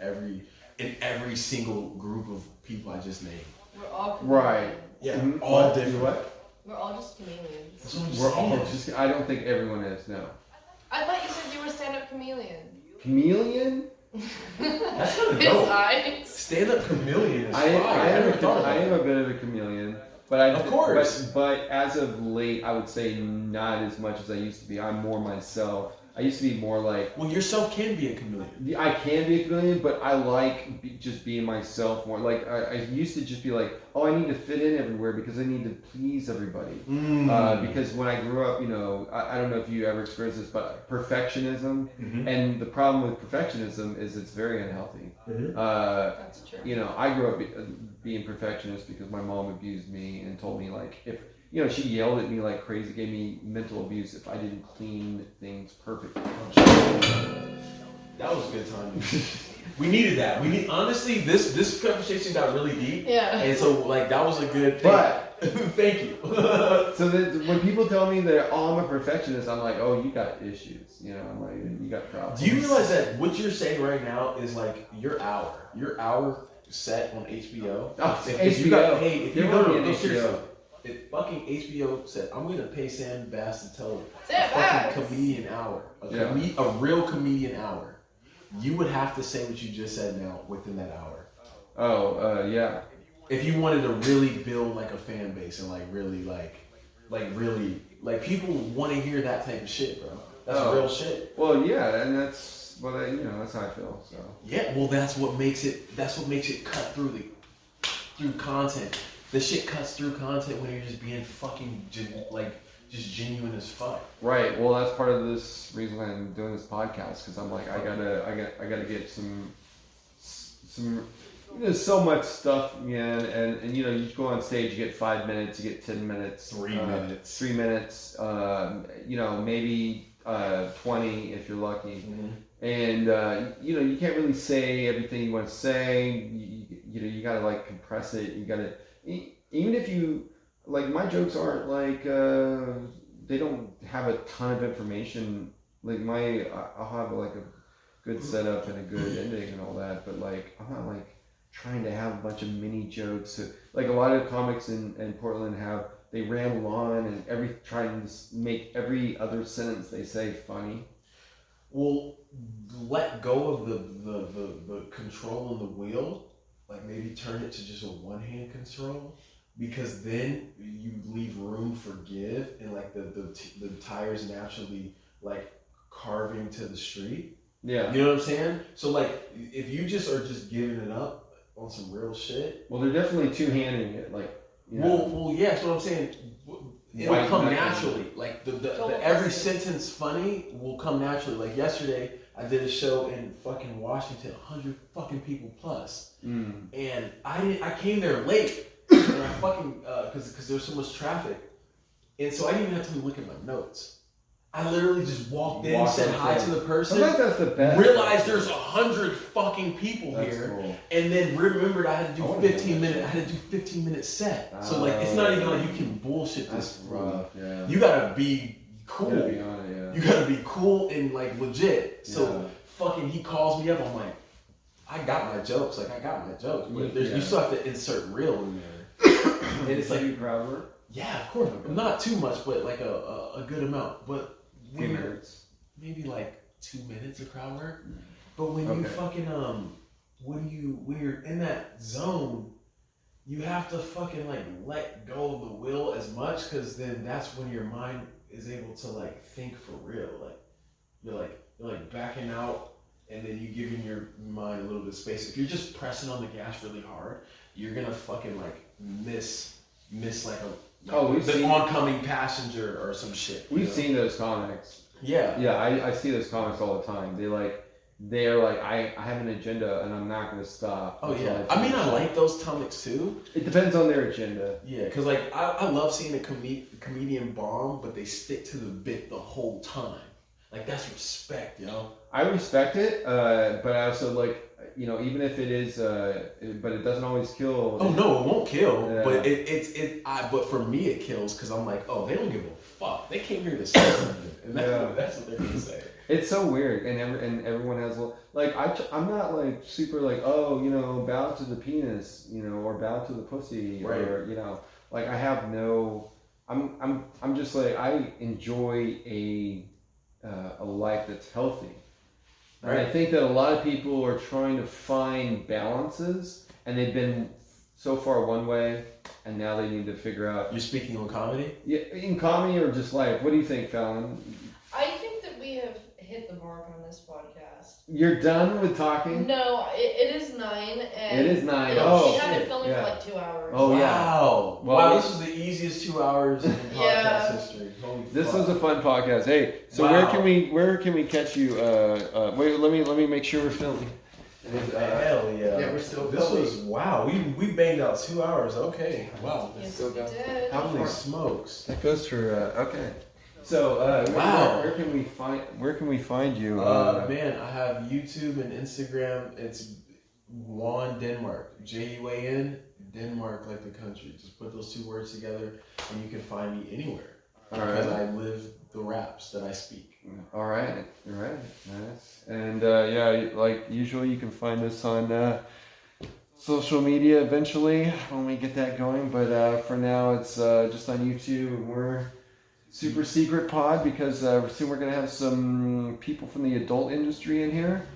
in every single group of people I just named. We're all chameleons. Right. Yeah, Mhm. all What? different. What? We're all just chameleons. That's what I'm We're all saying. just. I don't think everyone is. No. I thought you said you were a stand-up chameleon. Chameleon. That's kind of His dope. eyes. Stand-up chameleon is I fire. Never thought about am that. a bit of a chameleon, but Of course. But as of late, I would say not as much as I used to be. I'm more myself. I used to be more like. Well, yourself can be a chameleon. I can be a chameleon, but I like just being myself more. Like I used to just be like, oh, I need to fit in everywhere because I need to please everybody. Because when I grew up, you know, I don't know if you ever experienced this, but perfectionism. Mhm. And the problem with perfectionism is it's very unhealthy. That's true. You know, I grew up being perfectionist because my mom abused me and told me like if. You know, she yelled at me like crazy, gave me mental abuse if I didn't clean things perfectly. That was a good time. We needed that. Honestly, this conversation got really deep. Yeah. And so like that was a good thing. But thank you. so when people tell me that I'm a perfectionist, I'm like, oh, you got issues. You know, I'm like, you got problems. Do you realize that what you're saying right now is like your hour set on HBO? Oh, If you got paid, if you There no, won't no, be no, an seriously. HBO. If fucking HBO said, I'm gonna pay Sam Bass to tell Sam a fucking Bass. comedian hour, Yeah. a real comedian hour, you would have to say what you just said now within that hour. Oh, yeah. If you wanted to really build like a fan base and like really like people want to hear that type of shit, bro. That's real shit. Well, yeah, and that's what that's how I feel. So yeah, well, that's what makes it cut through content. The shit cuts through content when you're just being fucking just genuine as fuck. Right. Well, that's part of this reason why I'm doing this podcast, because I'm like I gotta get some. There's so much stuff, man, and you go on stage, you get 5 minutes, you get 10 minutes, 3 minutes, 3 minutes, maybe 20 if you're lucky, and you can't really say everything you want to say. You gotta like compress it. You gotta, even if you like, my jokes aren't like they don't have a ton of information. Like I'll have like a good setup and a good ending and all that, but like I'm not like trying to have a bunch of mini jokes. Like a lot of comics in Portland they ramble on and trying to make every other sentence they say funny. Well, let go of the control on the wheel. Like maybe turn it to just a one-hand control, because then you leave room for give, and like the tires naturally like carving to the street. Yeah. You know what I'm saying? So like if you just are just giving it up on some real shit. Well, they're definitely two-handing it, like. Well, yeah, that's what I'm saying. It'll come naturally. Like the every sentence funny will come naturally. Like yesterday, I did a show in fucking Washington, 100 fucking people plus, and I came there late, and I fucking because there's so much traffic, and so I didn't even have time to look at my notes. I literally just walked in, said hi to the person, that's the best. Realized there's 100 fucking people here, cool. and then remembered I had to do 15 minute. I had to do 15-minute set. So like it's not even like you can bullshit this. Rough, yeah. You gotta be cool. You gotta be on it, yeah. You gotta be cool and like legit. So fucking he calls me up. I'm like, I got my jokes. Like I got my jokes, but you still have to insert real in there. And it's like you crowd work. Yeah, of course. Not too much, but like a good amount. But when you're maybe like 2 minutes of crowd work. But when you fucking when you're in that zone, you have to fucking like let go of the will as much, because then that's when your mind is able to like think for real. Like you're like backing out, and then you giving your mind a little bit of space. If you're just pressing on the gas really hard, you're gonna fucking like miss like the oncoming passenger or some shit. We've seen those comics. Yeah, I see those comics all the time. They're like, I have an agenda and I'm not gonna stop. Oh yeah, I mean I like those comics too. It depends on their agenda. Yeah, because like I love seeing a comedian bomb, but they stick to the bit the whole time. Like that's respect, yo. I respect it, but I also like, even if it is, but it doesn't always kill. Oh no, it won't kill. Yeah. But but for me it kills, because I'm like, oh, they don't give a fuck. They came here to say something, and that's what they're gonna say. It's so weird, and everyone has like I'm not like super like, bow to the penis, or bow to the pussy, right. Or like I have no. I'm just like, I enjoy a life that's healthy. Right. And I think that a lot of people are trying to find balances, and they've been so far one way, and now they need to figure out. You're speaking on comedy? Yeah, in comedy or just life. What do you think, Fallon? I think that we have hit the mark on this podcast. You're done with talking? No, it is 9. And it is 9. We have been filming for like 2 hours. Oh, wow. Yeah. Wow, this was the easiest 2 hours in podcast history. Holy this fuck. was a fun podcast. Hey, so where can we catch you? Wait, let me make sure we're filming. Hell yeah. Yeah, we're still This filming. was, wow, we banged out 2 hours. Okay. Wow. Yes, we did. Holy smokes. That goes for okay. So wow. Where can we find you? Man, I have YouTube and Instagram. It's Juan Denmark, Juan Denmark, like the country. Just put those 2 words together, and you can find me anywhere. Because I live the raps that I speak. All right, nice. And like usual, you can find us on social media eventually when we get that going. But for now, it's just on YouTube, and we're super secret pod, because soon we're gonna have some people from the adult industry in here.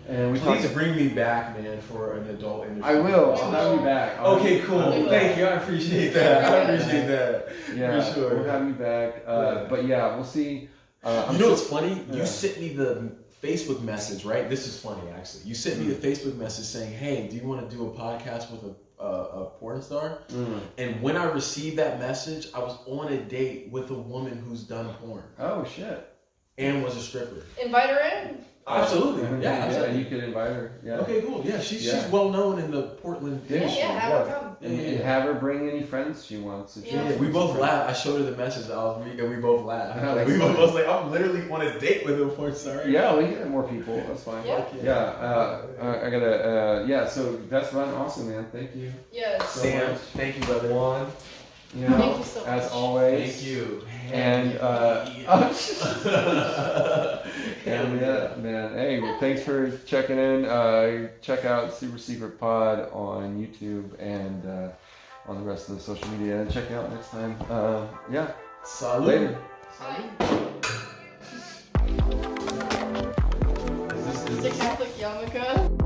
And Please bring me back, man, for an adult industry. I will. I'll have you back. Okay, cool. Thank you. I appreciate that. Yeah, for sure. We'll have you back. But yeah, we'll see. You know what's funny? You sent me the Facebook message, right? This is funny, actually. You sent me the Facebook message saying, "Hey, do you want to do a podcast with a porn star?" And when I received that message, I was on a date with a woman who's done porn. Oh shit! And was a stripper. Invite her in. Absolutely. Yeah, absolutely. You could invite her. Yeah. Okay, cool. Yeah, she's well known in the Portland industry. Yeah, have her come. And have her bring any friends she wants. If she wants We to. both laughed. I showed her the message that I was reading, and we both laughed. Oh, Like, we both was like, I'm literally on a date with a porn star. Right? Yeah, we can get more people. That's fine. Yeah. I gotta. So that's fun. Awesome, man. Thank you. Yeah. So Sam, much. thank you, brother. Juan. You know, Thank you so as much. always. Thank you. And and yeah, man. Hey, well, thanks for checking in. Check out Super Secret Pod on YouTube and on the rest of the social media. And check it out next time. Yeah. Salud. Later. Bye. Is this The Catholic yarmulke.